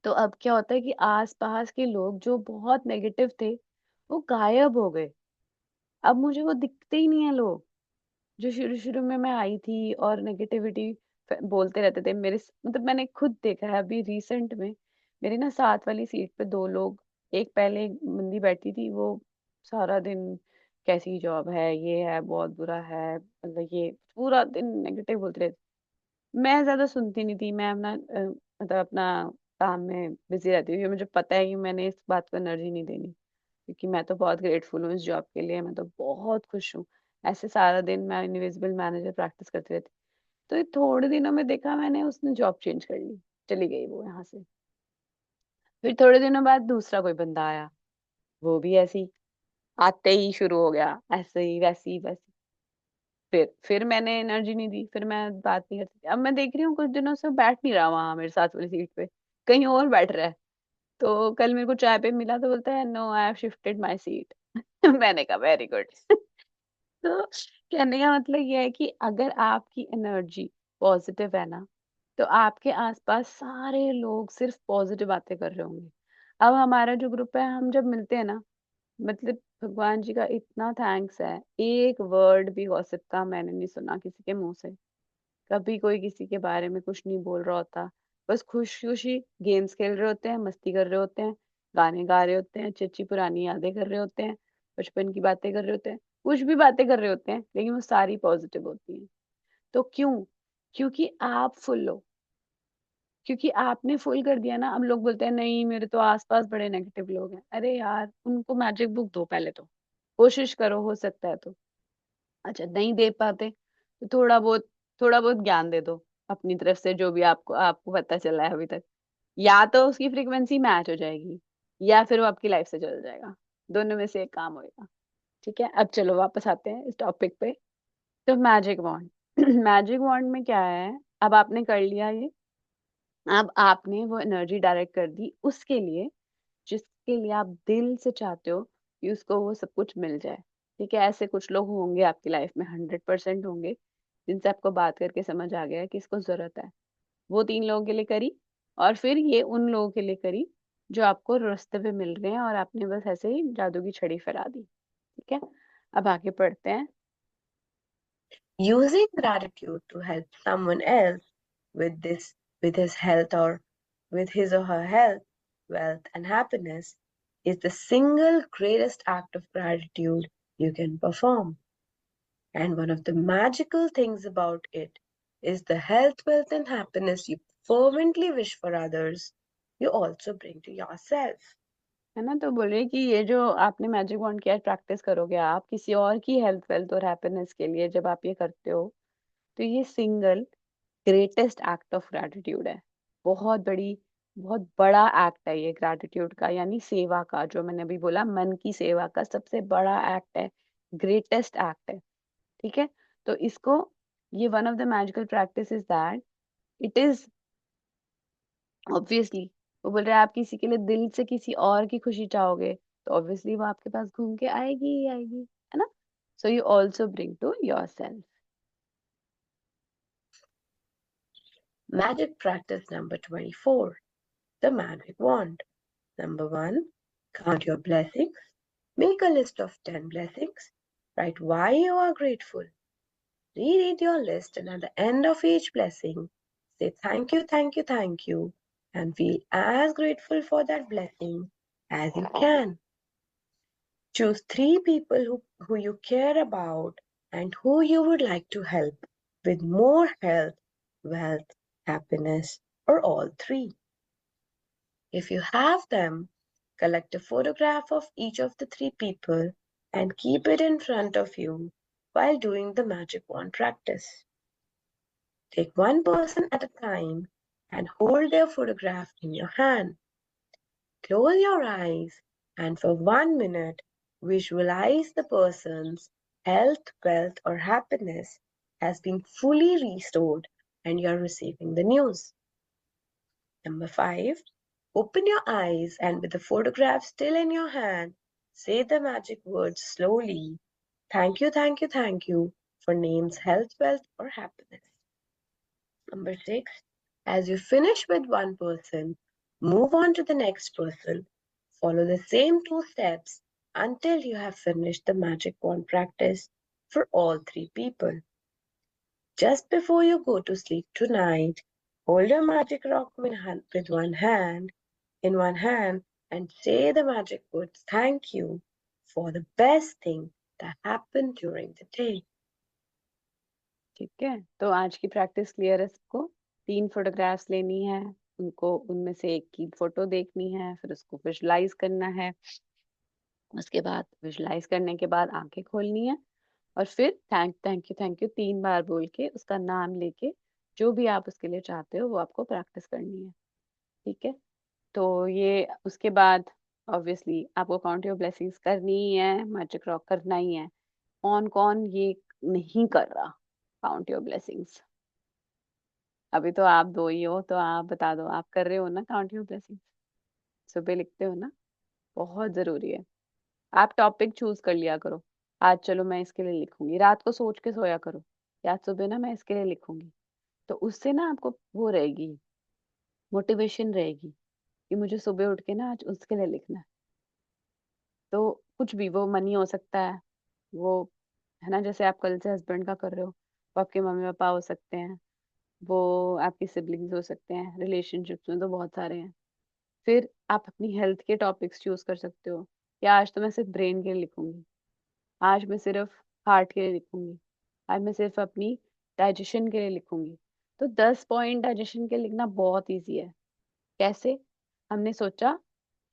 तो अब क्या होता है कि आस पास के लोग जो बहुत नेगेटिव थे, वो गायब हो गए। अब मुझे वो दिखते ही नहीं है लोग, जो शुरू शुरू में मैं आई थी और नेगेटिविटी बोलते रहते थे मतलब मैंने खुद देखा है अभी रिसेंट में, मेरी ना साथ वाली सीट पे दो लोग, एक पहले एक बंदी बैठी थी, वो सारा दिन कैसी जॉब है, ये है, बहुत बुरा है, मतलब ये पूरा दिन नेगेटिव बोलते रहते। मैं ज्यादा सुनती नहीं थी, मैं अपना मतलब अपना काम में बिजी रहती हूँ, क्योंकि मुझे पता है कि मैंने इस बात को एनर्जी नहीं देनी, क्योंकि मैं तो बहुत ग्रेटफुल हूँ इस जॉब के लिए, मैं तो बहुत खुश हूँ। ऐसे सारा दिन मैं इनविजिबल मैनेजर प्रैक्टिस करती रहती। तो ये थोड़े दिनों में देखा मैंने, उसने जॉब चेंज कर ली, चली गई वो यहाँ से। फिर थोड़े दिनों बाद दूसरा कोई बंदा आया, वो भी ऐसी, आते ही शुरू हो गया ऐसे ही वैसी वैसी। फिर मैंने एनर्जी नहीं दी, फिर मैं बात नहीं करती। अब मैं देख रही हूँ कुछ दिनों से वो बैठ नहीं रहा वहां मेरे साथ वाली सीट पे, कहीं और बैठ रहा है। तो कल मेरे को चाय पे मिला तो बोलता है, no I have shifted my seat. मैंने कहा वेरी गुड। तो कहने का मतलब ये है कि अगर आपकी एनर्जी पॉजिटिव है ना, तो आपके आसपास सारे लोग सिर्फ पॉजिटिव बातें कर रहे होंगे। अब हमारा जो ग्रुप है, हम जब मिलते हैं ना, मतलब भगवान जी का इतना थैंक्स है, एक वर्ड भी गॉसिप का मैंने नहीं सुना किसी के मुंह से। कभी कोई किसी के बारे में कुछ नहीं बोल रहा होता, बस खुशी खुशी गेम्स खेल रहे होते हैं, मस्ती कर रहे होते हैं, गाने गा रहे होते हैं, अच्छी अच्छी पुरानी यादें कर रहे होते हैं, बचपन की बातें कर रहे होते हैं, कुछ भी बातें कर रहे होते हैं, लेकिन वो सारी पॉजिटिव होती हैं। तो क्यों? क्योंकि आप फुल हो, क्योंकि आपने फुल कर दिया ना। अब लोग बोलते हैं नहीं मेरे तो आसपास बड़े नेगेटिव लोग हैं, अरे यार उनको मैजिक बुक दो पहले, तो कोशिश करो, हो सकता है तो। अच्छा नहीं दे पाते तो थोड़ा बहुत ज्ञान दे दो अपनी तरफ से, जो भी आपको आपको पता चला है अभी तक। या तो उसकी फ्रीक्वेंसी मैच हो जाएगी, या फिर वो आपकी लाइफ से चल जाएगा, दोनों में से एक काम होएगा। ठीक है, अब चलो वापस आते हैं इस टॉपिक पे। तो मैजिक वॉन्ड। मैजिक वॉन्ड में क्या है, अब आपने कर लिया ये, अब आपने वो एनर्जी डायरेक्ट कर दी उसके लिए जिसके लिए आप दिल से चाहते हो कि उसको वो सब कुछ मिल जाए। ठीक है, ऐसे कुछ लोग होंगे आपकी लाइफ में, 100% होंगे, जिनसे आपको बात करके समझ आ गया है कि इसको जरूरत है। वो 3 लोगों के लिए करी, और फिर ये उन लोगों के लिए करी जो आपको रास्ते पे मिल रहे हैं, और आपने बस ऐसे ही जादू की छड़ी फैला दी। ठीक है, अब आगे पढ़ते हैं। Using gratitude to help someone else with this, with his health or with his or her health, wealth, and happiness is the single greatest act of gratitude you can perform. And one of the magical things about it is the health, wealth, and happiness you fervently wish for others, you also bring to yourself. है ना, तो बोलिए कि ये जो आपने magic wand किया, practice करोगे आप किसी और की हेल्थ वेल्थ और हैप्पीनेस के लिए, जब आप ये करते हो, तो ये single greatest act of gratitude है। बहुत बड़ी, बहुत बड़ा एक्ट है ये ग्रैटिट्यूड का, यानी सेवा का, जो मैंने अभी बोला मन की सेवा का सबसे बड़ा एक्ट है, ग्रेटेस्ट एक्ट है। ठीक है, तो इसको, ये one of the magical practice is that it is obviously, वो बोल रहे हैं आप किसी के लिए दिल से किसी और की खुशी चाहोगे, तो ऑब्वियसली वो आपके पास घूम के आएगी ही आएगी, है ना। So you also bring to yourself. Magic practice number 24, the magic wand. Number 1, count your blessings. Make a list of 10 blessings. Write why you are grateful. Reread your list, and at the end of each blessing, say thank you, thank you, thank you, and feel as grateful for that blessing as you can. Choose 3 people who you care about and who you would like to help with more health, wealth, happiness, or all 3. If you have them, collect a photograph of each of the 3 people and keep it in front of you while doing the magic wand practice. Take one person at a time and hold their photograph in your hand. Close your eyes and for 1 minute visualize the person's health, wealth, or happiness has been fully restored and you're receiving the news. Number 5, open your eyes and with the photograph still in your hand, say the magic words slowly. Thank you, thank you, thank you for names health, wealth, or happiness. Number 6, as you finish with one person, move on to the next person. Follow the same 2 steps until you have finished the magic wand practice for all 3 people. Just before you go to sleep tonight, hold your magic rock with in one hand, and say the magic words thank you for the best thing that happened during the day. ठीक है, तो आज की practice clear है सबको? 3 photographs लेनी है, उनको उनमें से एक की फोटो देखनी है, फिर उसको विजुलाइज करना है। उसके बाद विजुलाइज करने के बाद आंखें खोलनी है और फिर थैंक यू 3 बार बोल के उसका नाम लेके जो भी आप उसके लिए चाहते हो वो आपको प्रैक्टिस करनी है। ठीक है, तो ये उसके बाद ऑब्वियसली आपको काउंट योर ब्लेसिंग्स करनी ही है, मैजिक रॉक करना ही है। कौन कौन ये नहीं कर रहा काउंट योर ब्लेसिंग्स? अभी तो आप 2 ही हो, तो आप बता दो, आप कर रहे हो ना काउंट योर ब्लेसिंग्स? सुबह लिखते हो ना? बहुत जरूरी है। आप टॉपिक चूज कर लिया करो, आज चलो मैं इसके लिए लिखूंगी, रात को सोच के सोया करो कि आज सुबह ना मैं इसके लिए लिखूंगी। तो उससे ना आपको वो रहेगी, मोटिवेशन रहेगी कि मुझे सुबह उठ के ना आज उसके लिए लिखना है। तो कुछ भी, वो मनी हो सकता है, वो है ना, जैसे आप कल से हस्बैंड का कर रहे हो, वो आपके मम्मी पापा हो सकते हैं, वो आपकी सिबलिंग्स हो सकते हैं, रिलेशनशिप्स में तो बहुत सारे हैं। फिर आप अपनी हेल्थ के टॉपिक्स चूज कर सकते हो कि आज तो मैं सिर्फ ब्रेन के लिए लिखूंगी, आज मैं सिर्फ हार्ट के लिए लिखूंगी, आज मैं सिर्फ अपनी डाइजेशन के लिए लिखूंगी। तो 10 पॉइंट डाइजेशन के लिखना बहुत इजी है। कैसे? हमने सोचा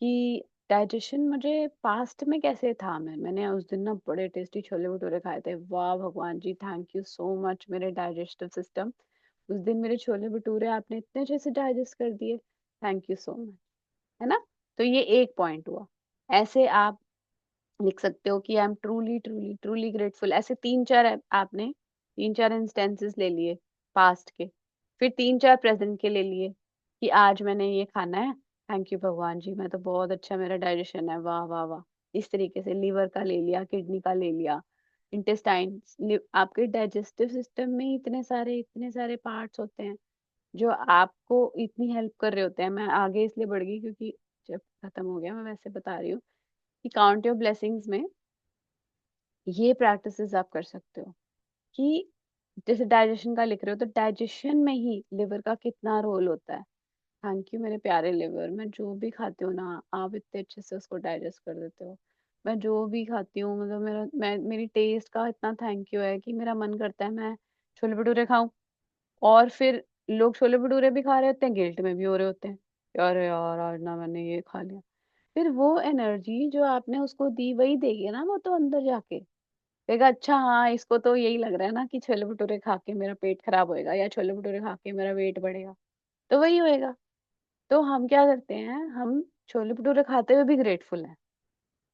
कि डाइजेशन मुझे पास्ट में कैसे था, मैंने उस दिन ना बड़े टेस्टी छोले भटूरे खाए थे, वाह भगवान जी थैंक यू सो मच मेरे डाइजेस्टिव सिस्टम, उस दिन मेरे छोले भटूरे आपने इतने अच्छे से डाइजेस्ट कर दिए, थैंक यू सो मच। है ना? तो ये एक पॉइंट हुआ। ऐसे आप लिख सकते हो कि I am truly truly truly grateful. ऐसे 3-4 आपने 3-4 इंस्टेंसेस ले लिए पास्ट के, फिर 3-4 प्रेजेंट के ले लिए कि आज मैंने ये खाना है, थैंक यू भगवान जी, मैं तो बहुत अच्छा, मेरा डाइजेशन है, वाह वाह वाह। इस तरीके से लीवर का ले लिया, किडनी का ले लिया, इंटेस्टाइन। आपके डाइजेस्टिव सिस्टम में इतने सारे पार्ट्स होते हैं जो आपको इतनी हेल्प कर रहे होते हैं। मैं आगे इसलिए बढ़ गई क्योंकि जब खत्म हो गया, मैं वैसे बता रही हूँ कि काउंट योर ब्लेसिंग्स में ये प्रैक्टिसेस आप कर सकते हो कि जैसे डाइजेशन का लिख रहे हो तो डाइजेशन में ही लिवर का कितना रोल होता है। थैंक यू मेरे प्यारे लिवर, मैं जो भी खाती हूँ ना आप इतने अच्छे से उसको डाइजेस्ट कर देते हो। मैं जो भी खाती हूँ, मतलब मेरी टेस्ट का इतना थैंक यू है कि मेरा मन करता है मैं छोले भटूरे खाऊं। और फिर लोग छोले भटूरे भी खा रहे होते हैं, गिल्ट में भी हो रहे होते हैं, अरे यार आज ना मैंने ये खा लिया। फिर वो एनर्जी जो आपने उसको दी वही देगी ना वो तो अंदर जाके, कहेगा अच्छा हाँ इसको तो यही लग रहा है ना कि छोले भटूरे खा के मेरा पेट खराब होएगा या छोले भटूरे खा के मेरा वेट बढ़ेगा, तो वही होएगा। तो हम क्या करते हैं, हम छोले भटूरे खाते हुए भी ग्रेटफुल हैं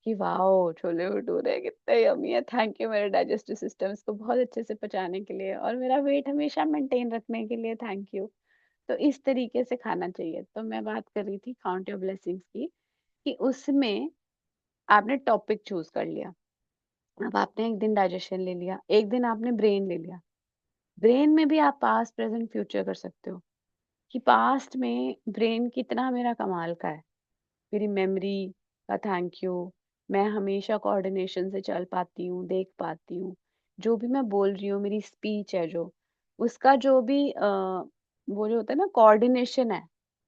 कि वाओ छोले भटूरे कितने यमी है, थैंक यू मेरे डाइजेस्टिव सिस्टम इसको बहुत अच्छे से पचाने के लिए और मेरा वेट हमेशा मेंटेन रखने के लिए, थैंक यू। तो इस तरीके से खाना चाहिए। तो मैं बात कर रही थी काउंट योर ब्लेसिंग्स की, कि उसमें आपने टॉपिक चूज कर लिया। अब आपने एक दिन डाइजेशन ले लिया, एक दिन आपने ब्रेन ले लिया। ब्रेन में भी आप पास्ट प्रेजेंट फ्यूचर कर सकते हो कि पास्ट में ब्रेन कितना मेरा कमाल का है, मेरी मेमोरी का थैंक यू, मैं हमेशा कोऑर्डिनेशन से चल पाती हूँ, देख पाती हूँ, जो भी मैं बोल रही हूँ मेरी स्पीच है जो, उसका जो भी वो जो होता है ना कोऑर्डिनेशन है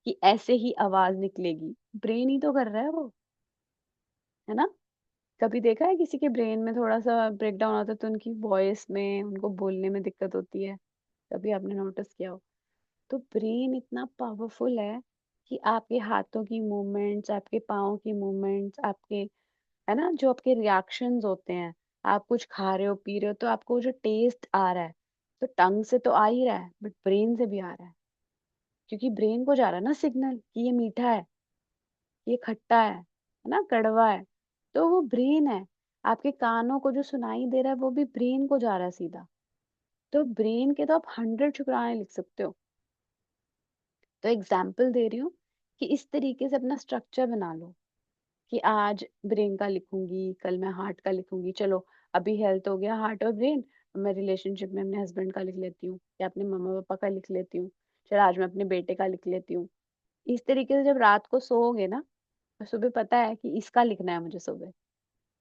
कि ऐसे ही आवाज निकलेगी, ब्रेन ही तो कर रहा है वो। है ना? कभी देखा है किसी के ब्रेन में थोड़ा सा ब्रेक डाउन होता है तो उनकी वॉइस में, उनको बोलने में दिक्कत होती है? कभी आपने नोटिस किया हो? तो ब्रेन इतना पावरफुल है कि आपके हाथों की मूवमेंट्स, आपके पाँव की मूवमेंट्स, आपके, है ना, जो आपके रिएक्शंस होते हैं, आप कुछ खा रहे हो पी रहे हो तो आपको जो टेस्ट आ रहा है तो टंग से तो आ ही रहा है बट ब्रेन से भी आ रहा है, क्योंकि ब्रेन को जा रहा है ना सिग्नल कि ये मीठा है, ये खट्टा है ना, कड़वा है। तो वो ब्रेन है। आपके कानों को जो सुनाई दे रहा है वो भी ब्रेन को जा रहा है सीधा। तो ब्रेन के तो आप 100 शुक्राने लिख सकते हो। तो एग्जाम्पल दे रही हूँ कि इस तरीके से अपना स्ट्रक्चर बना लो कि आज ब्रेन का लिखूंगी, कल मैं हार्ट का लिखूंगी, चलो अभी हेल्थ हो गया, हार्ट और ब्रेन, मैं रिलेशनशिप में अपने हस्बैंड का लिख लेती हूँ या अपने मम्मा पापा का लिख लेती हूँ, चलो आज मैं अपने बेटे का लिख लेती हूँ। इस तरीके से जब रात को सोओगे ना तो सुबह पता है कि इसका लिखना है मुझे सुबह,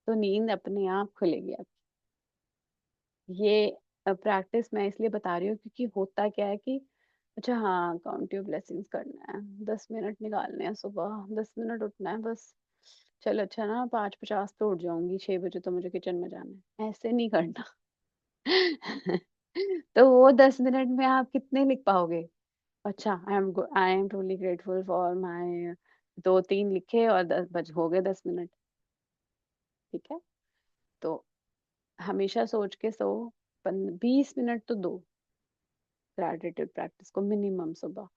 तो नींद अपने आप खुलेगी आपकी। ये प्रैक्टिस मैं इसलिए बता रही हूँ क्योंकि होता क्या है कि अच्छा हाँ काउंट योर ब्लेसिंग्स करना है, 10 मिनट निकालने हैं, सुबह 10 मिनट उठना है बस। चल अच्छा ना 5:50 पे उठ जाऊंगी, 6 बजे तो मुझे किचन में जाना है, ऐसे नहीं करना। तो वो 10 मिनट में आप कितने लिख पाओगे? अच्छा I am truly grateful for my, दो तीन लिखे और 10 बज हो गए 10 मिनट। ठीक है, तो हमेशा सोच के सो 20 मिनट तो दो ग्रेटिट्यूड प्रैक्टिस को मिनिमम सुबह।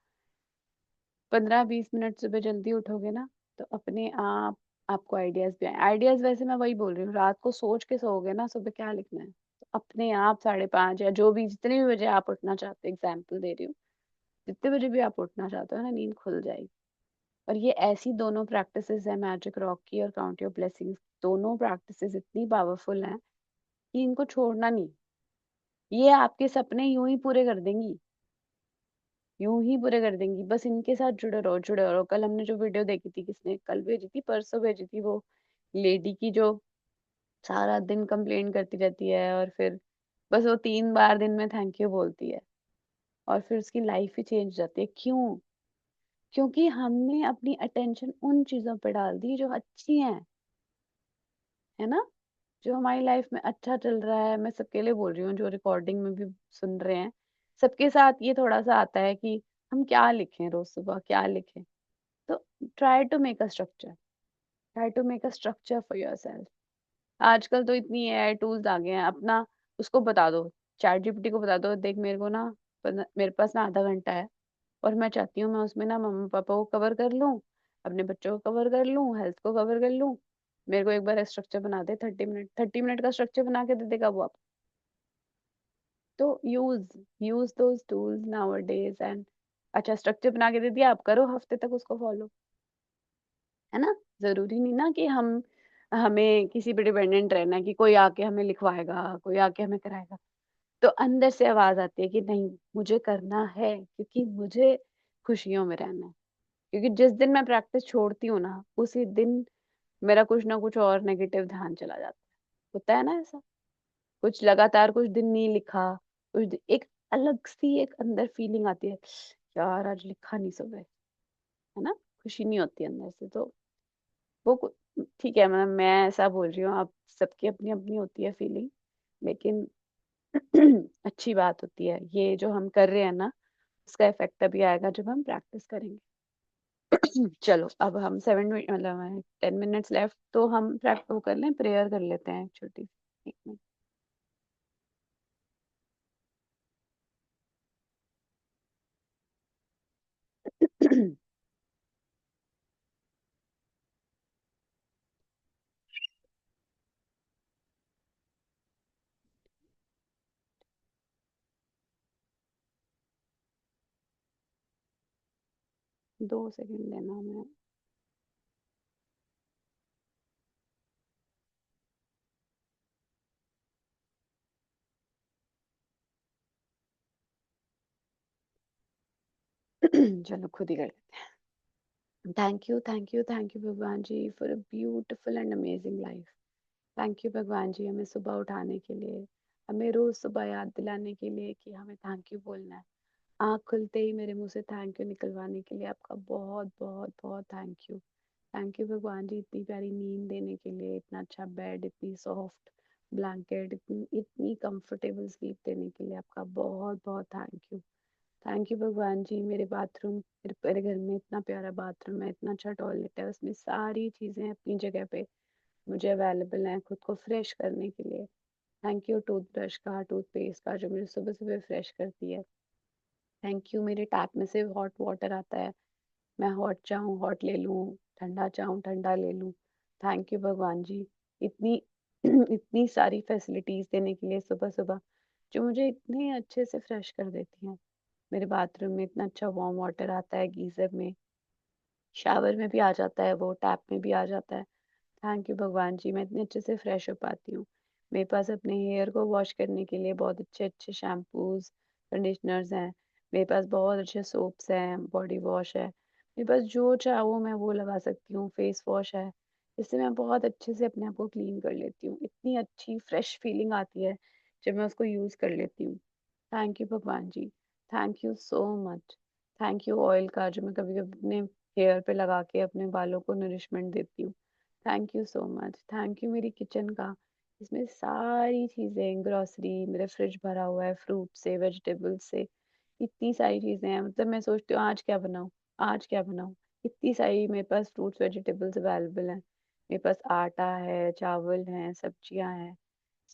15-20 मिनट सुबह जल्दी उठोगे ना तो अपने आप आपको आइडियाज भी आए। आइडियाज वैसे मैं वही बोल रही हूँ, रात को सोच के सोओगे ना सुबह क्या लिखना है तो अपने आप 5:30 या जो भी जितने भी बजे आप उठना चाहते हो, एग्जाम्पल दे रही हूँ, जितने बजे भी आप उठना चाहते हो ना नींद खुल जाएगी। और ये ऐसी दोनों प्रैक्टिसेस है, मैजिक रॉक की और काउंट योर ब्लेसिंग्स, दोनों प्रैक्टिसेस इतनी पावरफुल हैं कि इनको छोड़ना नहीं। ये आपके सपने यूं ही पूरे कर देंगी, यूं ही पूरे कर देंगी, बस इनके साथ जुड़े रहो जुड़े रहो। कल हमने जो वीडियो देखी थी, किसने कल भेजी थी, परसों भेजी थी, वो लेडी की जो सारा दिन कंप्लेन करती रहती है और फिर बस वो 3 बार दिन में थैंक यू बोलती है और फिर उसकी लाइफ ही चेंज हो जाती है। क्यों? क्योंकि हमने अपनी अटेंशन उन चीजों पर डाल दी जो अच्छी हैं, है ना, जो हमारी लाइफ में अच्छा चल रहा है। मैं सबके लिए बोल रही हूँ जो रिकॉर्डिंग में भी सुन रहे हैं, सबके साथ ये थोड़ा सा आता है कि हम क्या लिखें, रोज सुबह क्या लिखें। तो try to make a structure, try to make a structure for yourself. आजकल तो इतनी एआई टूल्स आ गए हैं, अपना उसको बता दो, चैट जीपीटी को बता दो, देख मेरे को ना मेरे पास ना आधा घंटा है और मैं चाहती हूँ मैं उसमें ना मम्मी पापा को कवर कर लूँ, अपने बच्चों को कवर कर लूँ, हेल्थ को कवर कर लूँ। मेरे को एक बार स्ट्रक्चर बना दे, 30 मिनट, 30 मिनट का स्ट्रक्चर बना के दे देगा वो आप। तो use those tools nowadays and अच्छा स्ट्रक्चर बना के दे दिया, आप करो हफ्ते तक उसको फॉलो, है ना। जरूरी नहीं ना कि हम हमें किसी पे डिपेंडेंट रहना है कि कोई आके हमें लिखवाएगा, कोई आके हमें कराएगा। तो अंदर से आवाज आती है कि नहीं मुझे करना है क्योंकि मुझे खुशियों में रहना है। क्योंकि जिस दिन मैं प्रैक्टिस छोड़ती हूँ ना उसी दिन मेरा कुछ ना कुछ और नेगेटिव ध्यान चला जाता है। होता है ना ऐसा, कुछ लगातार कुछ दिन नहीं लिखा, एक अलग सी एक अंदर फीलिंग आती है, यार आज लिखा नहीं सुबह, है ना, खुशी नहीं होती अंदर से। तो वो ठीक है, मैं ऐसा बोल रही हूँ, आप सबकी अपनी अपनी होती है फीलिंग, लेकिन अच्छी बात होती है ये जो हम कर रहे हैं ना, उसका इफेक्ट तभी आएगा जब हम प्रैक्टिस करेंगे। चलो अब हम 7 मिनट मतलब 10 मिनट्स लेफ्ट, तो हम प्रैक्टिस वो कर लें, प्रेयर कर लेते हैं छोटी सी, 1 मिनट। 2 सेकंड देना हमें। चलो खुद ही कर लेते हैं। थैंक यू थैंक यू भगवान जी for a beautiful and amazing life. Thank you भगवान जी हमें सुबह उठाने के लिए, हमें रोज सुबह याद दिलाने के लिए कि हमें थैंक यू बोलना है। आँख खुलते ही मेरे मुंह से थैंक यू निकलवाने के लिए आपका बहुत बहुत बहुत थैंक यू। थैंक यू भगवान जी इतनी प्यारी नींद देने के लिए, इतना अच्छा बेड, इतनी सॉफ्ट ब्लैंकेट, इतनी इतनी कंफर्टेबल स्लीप देने के लिए आपका बहुत बहुत थैंक यू। थैंक यू भगवान जी, मेरे बाथरूम, मेरे घर में इतना प्यारा बाथरूम है, इतना अच्छा टॉयलेट है, उसमें सारी चीज़ें अपनी जगह पे मुझे अवेलेबल हैं खुद को फ्रेश करने के लिए। थैंक यू टूथब्रश का, टूथपेस्ट का, जो मुझे सुबह सुबह फ्रेश करती है। थैंक यू मेरे टैप में से हॉट वाटर आता है, मैं हॉट चाहूँ हॉट ले लूँ, ठंडा चाहूँ ठंडा ले लूँ। थैंक यू भगवान जी इतनी इतनी सारी फैसिलिटीज देने के लिए सुबह सुबह, जो मुझे इतने अच्छे से फ्रेश कर देती हैं। मेरे बाथरूम में इतना अच्छा वार्म वाटर आता है, गीजर में, शावर में भी आ जाता है, वो टैप में भी आ जाता है। थैंक यू भगवान जी मैं इतने अच्छे से फ्रेश हो पाती हूँ। मेरे पास अपने हेयर को वॉश करने के लिए बहुत अच्छे अच्छे शैम्पूज, कंडीशनर्स हैं। मेरे पास बहुत अच्छे सोप्स हैं, बॉडी वॉश है, मेरे पास जो चाहो मैं वो लगा सकती हूँ, फेस वॉश है, इससे मैं बहुत अच्छे से अपने आप को क्लीन कर लेती हूँ। इतनी अच्छी फ्रेश फीलिंग आती है जब मैं उसको यूज कर लेती हूँ। थैंक यू भगवान जी, thank you so much. Thank you oil का, जो मैं कभी कभी अपने हेयर पे लगा के अपने बालों को नरिशमेंट देती हूँ। Thank you so much. Thank you मेरी किचन का, इसमें सारी चीजें, ग्रोसरी, मेरा फ्रिज भरा हुआ है फ्रूट से, वेजिटेबल से, इतनी सारी चीजें हैं। मतलब मैं सोचती हूँ आज क्या बनाऊँ, आज क्या बनाऊँ। इतनी सारी मेरे पास फ्रूट्स वेजिटेबल्स अवेलेबल हैं। मेरे पास आटा है, चावल है, सब्जियां हैं,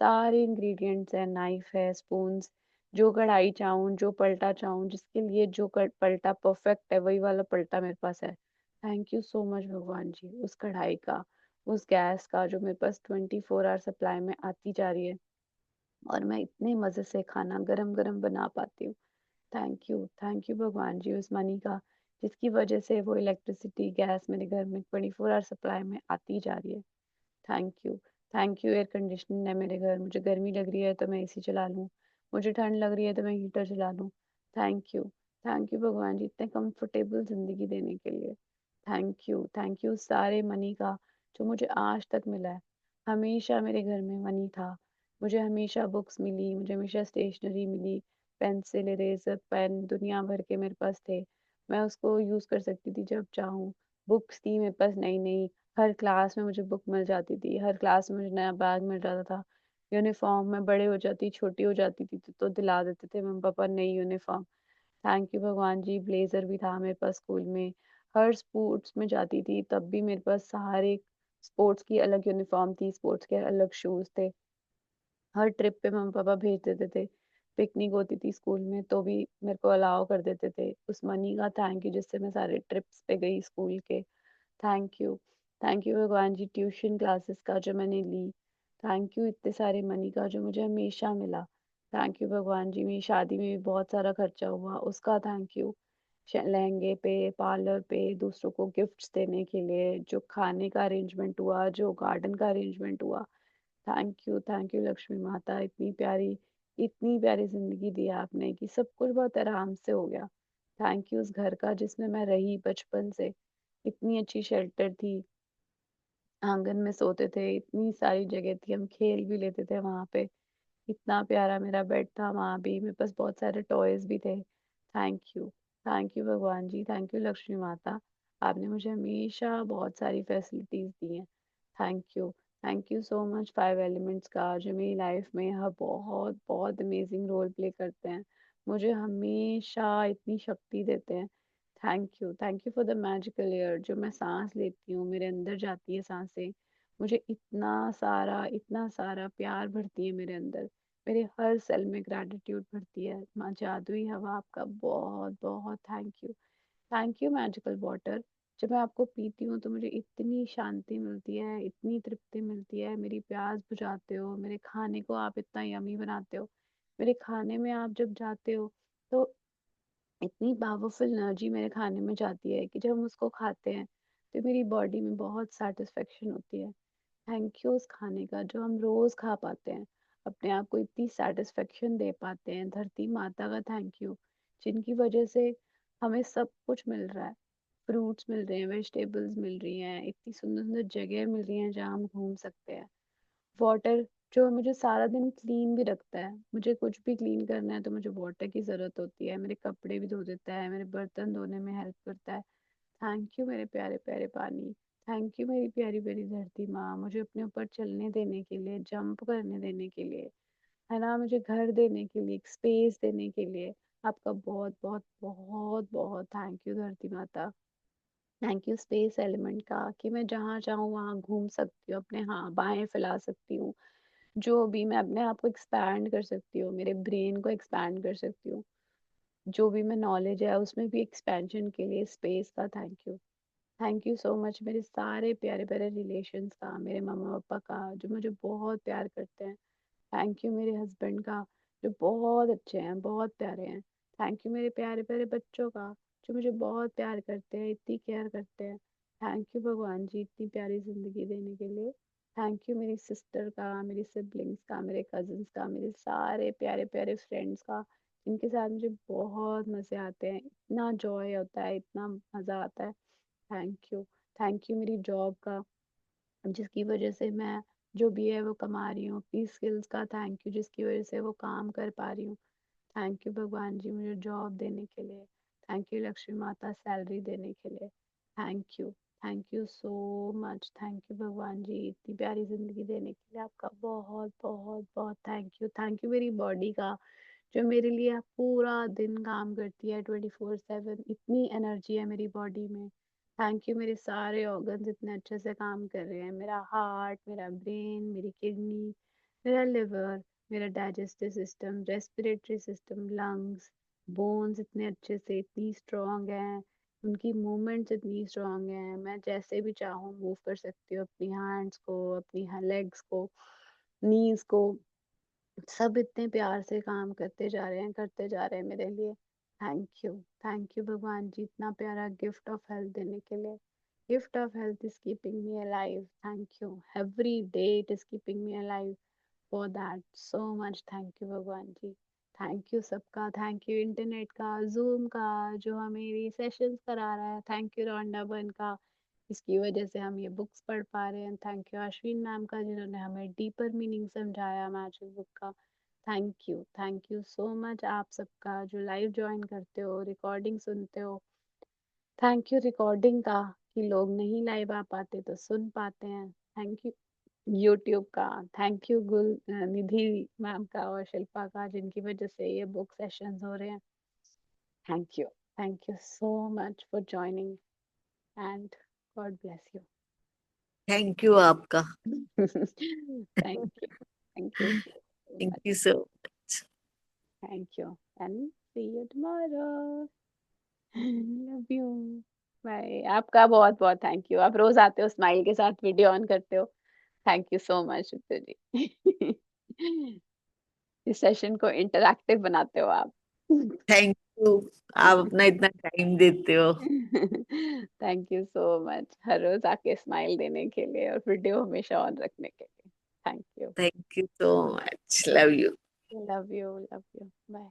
सारे इंग्रेडिएंट्स हैं, नाइफ है, स्पून्स, जो कढ़ाई चाहूँ, जो पलटा चाहूँ, जिसके लिए जो पलटा परफेक्ट है वही वाला पलटा मेरे पास है। थैंक यू सो मच भगवान जी, उस कढ़ाई का, उस गैस का जो मेरे पास 24 आवर सप्लाई में आती जा रही है, और मैं इतने मजे से खाना गरम गरम बना पाती हूँ। थैंक यू भगवान जी उस मनी का, जिसकी वजह से वो इलेक्ट्रिसिटी गैस मेरे घर में 24 आवर सप्लाई में आती जा रही है। Thank you. Thank you air conditioning है मेरे घर, मुझे गर्मी लग रही है तो मैं एसी चला लूँ, मुझे ठंड लग रही है तो मैं हीटर चला लूँ। थैंक यू भगवान जी इतने कंफर्टेबल जिंदगी देने के लिए। थैंक यू सारे मनी का, जो मुझे आज तक मिला है। हमेशा मेरे घर में मनी था, मुझे हमेशा बुक्स मिली, मुझे हमेशा स्टेशनरी मिली, पेंसिल, इरेजर, पेन, दुनिया भर के मेरे पास थे। मैं उसको यूज कर सकती थी जब चाहूँ। बुक्स थी मेरे पास नई नई, हर क्लास में मुझे बुक मिल जाती थी, हर क्लास में मुझे नया बैग मिल जाता था। यूनिफॉर्म में बड़े हो जाती, छोटी हो जाती थी तो दिला देते थे मम्मी पापा नई यूनिफॉर्म। थैंक यू भगवान जी, ब्लेजर भी था मेरे पास स्कूल में। हर स्पोर्ट्स में जाती थी तब भी मेरे पास सारे स्पोर्ट्स की अलग यूनिफॉर्म थी, स्पोर्ट्स के अलग शूज थे। हर ट्रिप पे मम्मी पापा भेज देते थे, पिकनिक होती थी स्कूल में तो भी मेरे को अलाउ कर देते थे। उस मनी का थैंक यू, जिससे मैं सारे ट्रिप्स पे गई स्कूल के। Thank you. थैंक यू भगवान जी ट्यूशन क्लासेस का जो मैंने ली। थैंक यू इतने सारे मनी का जो मुझे हमेशा मिला। थैंक यू भगवान जी मेरी शादी में भी बहुत सारा खर्चा हुआ, उसका थैंक यू। लहंगे पे, पार्लर पे, दूसरों को गिफ्ट्स देने के लिए, जो खाने का अरेंजमेंट हुआ, जो गार्डन का अरेंजमेंट हुआ। थैंक यू लक्ष्मी माता, इतनी प्यारी जिंदगी दी आपने कि सब कुछ बहुत आराम से हो गया। थैंक यू उस घर का जिसमें मैं रही बचपन से, इतनी अच्छी शेल्टर थी, आंगन में सोते थे, इतनी सारी जगह थी, हम खेल भी लेते थे वहां पे। इतना प्यारा मेरा बेड था वहां भी, मेरे पास बहुत सारे टॉयज भी थे। Thank you. थैंक यू भगवान जी, थैंक यू लक्ष्मी माता, आपने मुझे हमेशा बहुत सारी फैसिलिटीज दी हैं। Thank you. Thank you so much five elements का, जो मेरी लाइफ में यहाँ बहुत बहुत अमेजिंग रोल प्ले करते हैं, मुझे हमेशा इतनी शक्ति देते हैं। Thank you for the magical air, जो मैं सांस लेती हूँ मेरे अंदर जाती है सांसें, मुझे इतना सारा प्यार भरती है मेरे अंदर, मेरे हर सेल में ग्रैटिट्यूड भरती है। माँ जादुई हवा, आपका बहुत बहुत थैंक यू मैजिकल वाटर, जब मैं आपको पीती हूँ तो मुझे इतनी शांति मिलती है, इतनी तृप्ति मिलती है, मेरी प्यास बुझाते हो, मेरे खाने को आप इतना यमी बनाते हो, मेरे खाने में आप जब जाते हो तो इतनी पावरफुल एनर्जी मेरे खाने में जाती है कि जब हम उसको खाते हैं तो मेरी बॉडी में बहुत सेटिस्फेक्शन होती है। थैंक यू उस खाने का जो हम रोज खा पाते हैं, अपने आप को इतनी सेटिस्फेक्शन दे पाते हैं। धरती माता का थैंक यू, जिनकी वजह से हमें सब कुछ मिल रहा है, फ्रूट्स मिल रहे हैं, वेजिटेबल्स मिल रही हैं, इतनी सुंदर सुंदर जगह मिल रही हैं जहाँ हम घूम सकते हैं। वाटर जो मुझे सारा दिन क्लीन भी रखता है, मुझे कुछ भी क्लीन करना है तो मुझे वाटर की जरूरत होती है, मेरे कपड़े भी धो देता है, मेरे बर्तन धोने में हेल्प करता है। थैंक यू मेरे प्यारे प्यारे पानी। थैंक यू मेरी प्यारी प्यारी धरती माँ, मुझे अपने ऊपर चलने देने के लिए, जंप करने देने के लिए, है ना, मुझे घर देने के लिए, स्पेस देने के लिए। आपका बहुत बहुत बहुत बहुत थैंक यू धरती माता। थैंक यू स्पेस एलिमेंट का, कि मैं जहाँ चाहूँ वहाँ घूम सकती हूँ, अपने हाँ बाहें फैला सकती हूँ, जो भी मैं अपने आप को एक्सपैंड कर सकती हूँ, मेरे ब्रेन को एक्सपैंड कर सकती हूँ, जो भी मैं नॉलेज है उसमें भी एक्सपेंशन के लिए स्पेस का थैंक यू सो मच मेरे सारे प्यारे प्यारे रिलेशंस का, मेरे मम्मा पापा का जो मुझे बहुत प्यार करते हैं। थैंक यू मेरे हस्बैंड का, जो बहुत अच्छे हैं, बहुत प्यारे हैं। थैंक यू मेरे प्यारे प्यारे बच्चों का, जो मुझे बहुत प्यार करते हैं, इतनी केयर करते हैं। थैंक यू भगवान जी इतनी प्यारी जिंदगी देने के लिए। थैंक यू मेरी सिस्टर का, मेरी सिबलिंग्स का, मेरे कजिन्स का, मेरे सारे प्यारे प्यारे फ्रेंड्स का, जिनके साथ मुझे बहुत मजे आते हैं, इतना जॉय होता है, इतना मजा आता है। Thank you. थैंक यू मेरी जॉब का, जिसकी वजह से मैं जो भी है वो कमा रही हूँ, अपनी स्किल्स का थैंक यू जिसकी वजह से वो काम कर पा रही हूँ। थैंक यू भगवान जी मुझे जॉब देने के लिए। थैंक यू लक्ष्मी माता सैलरी देने के लिए। Thank you so much. Thank you भगवान जी इतनी प्यारी जिंदगी देने के लिए आपका बहुत बहुत बहुत थैंक यू मेरी बॉडी का जो मेरे लिए पूरा दिन काम करती है 24/7। इतनी एनर्जी है मेरी बॉडी में। थैंक यू मेरे सारे ऑर्गन्स इतने अच्छे से काम कर रहे हैं, मेरा हार्ट, मेरा ब्रेन, मेरी किडनी, मेरा लिवर, मेरा digestive system, respiratory system, lungs, bones इतने अच्छे से इतनी स्ट्रांग हैं, उनकी मूवमेंट्स इतनी स्ट्रांग हैं, मैं जैसे भी चाहूँ मूव कर सकती हूँ अपनी हैंड्स को, अपनी लेग्स को, नीज को। सब इतने प्यार से काम करते जा रहे हैं, करते जा रहे हैं मेरे लिए। थैंक यू भगवान जी इतना प्यारा गिफ्ट ऑफ हेल्थ देने के लिए। Gift of health is keeping me alive. Thank you every day it is keeping me alive. For that so much thank you भगवान जी। थैंक यू सबका, थैंक यू इंटरनेट का, जूम का जो हमें ये सेशंस करा रहा है, थैंक यू रॉन्डा बन का इसकी वजह से हम ये बुक्स पढ़ पा रहे हैं, थैंक यू अश्विन मैम का जिन्होंने हमें डीपर मीनिंग समझाया मैजिक बुक का। थैंक यू सो मच आप सबका जो लाइव ज्वाइन करते हो, रिकॉर्डिंग सुनते हो। थैंक यू रिकॉर्डिंग का कि लोग नहीं लाइव आ पाते तो सुन पाते हैं। थैंक यू यूट्यूब का। थैंक यू निधि मैम का और शिल्पा का जिनकी वजह से ये बुक सेशंस हो रहे हैं। Thank you so much for joining and God bless you. Thank you आपका। Thank you so thank much. You so much. Thank you and see you tomorrow. Love you. Bye. आपका बहुत बहुत thank you, आप रोज आते हो smile के साथ video on करते हो। Thank you so much Chittu ji. इस सेशन को इंटरैक्टिव बनाते हो आप। थैंक यू, आप अपना इतना टाइम देते हो। थैंक यू सो मच हर रोज आके स्माइल देने के लिए और वीडियो हमेशा ऑन रखने के लिए। Thank you. Thank you so much, love you. Love you bye.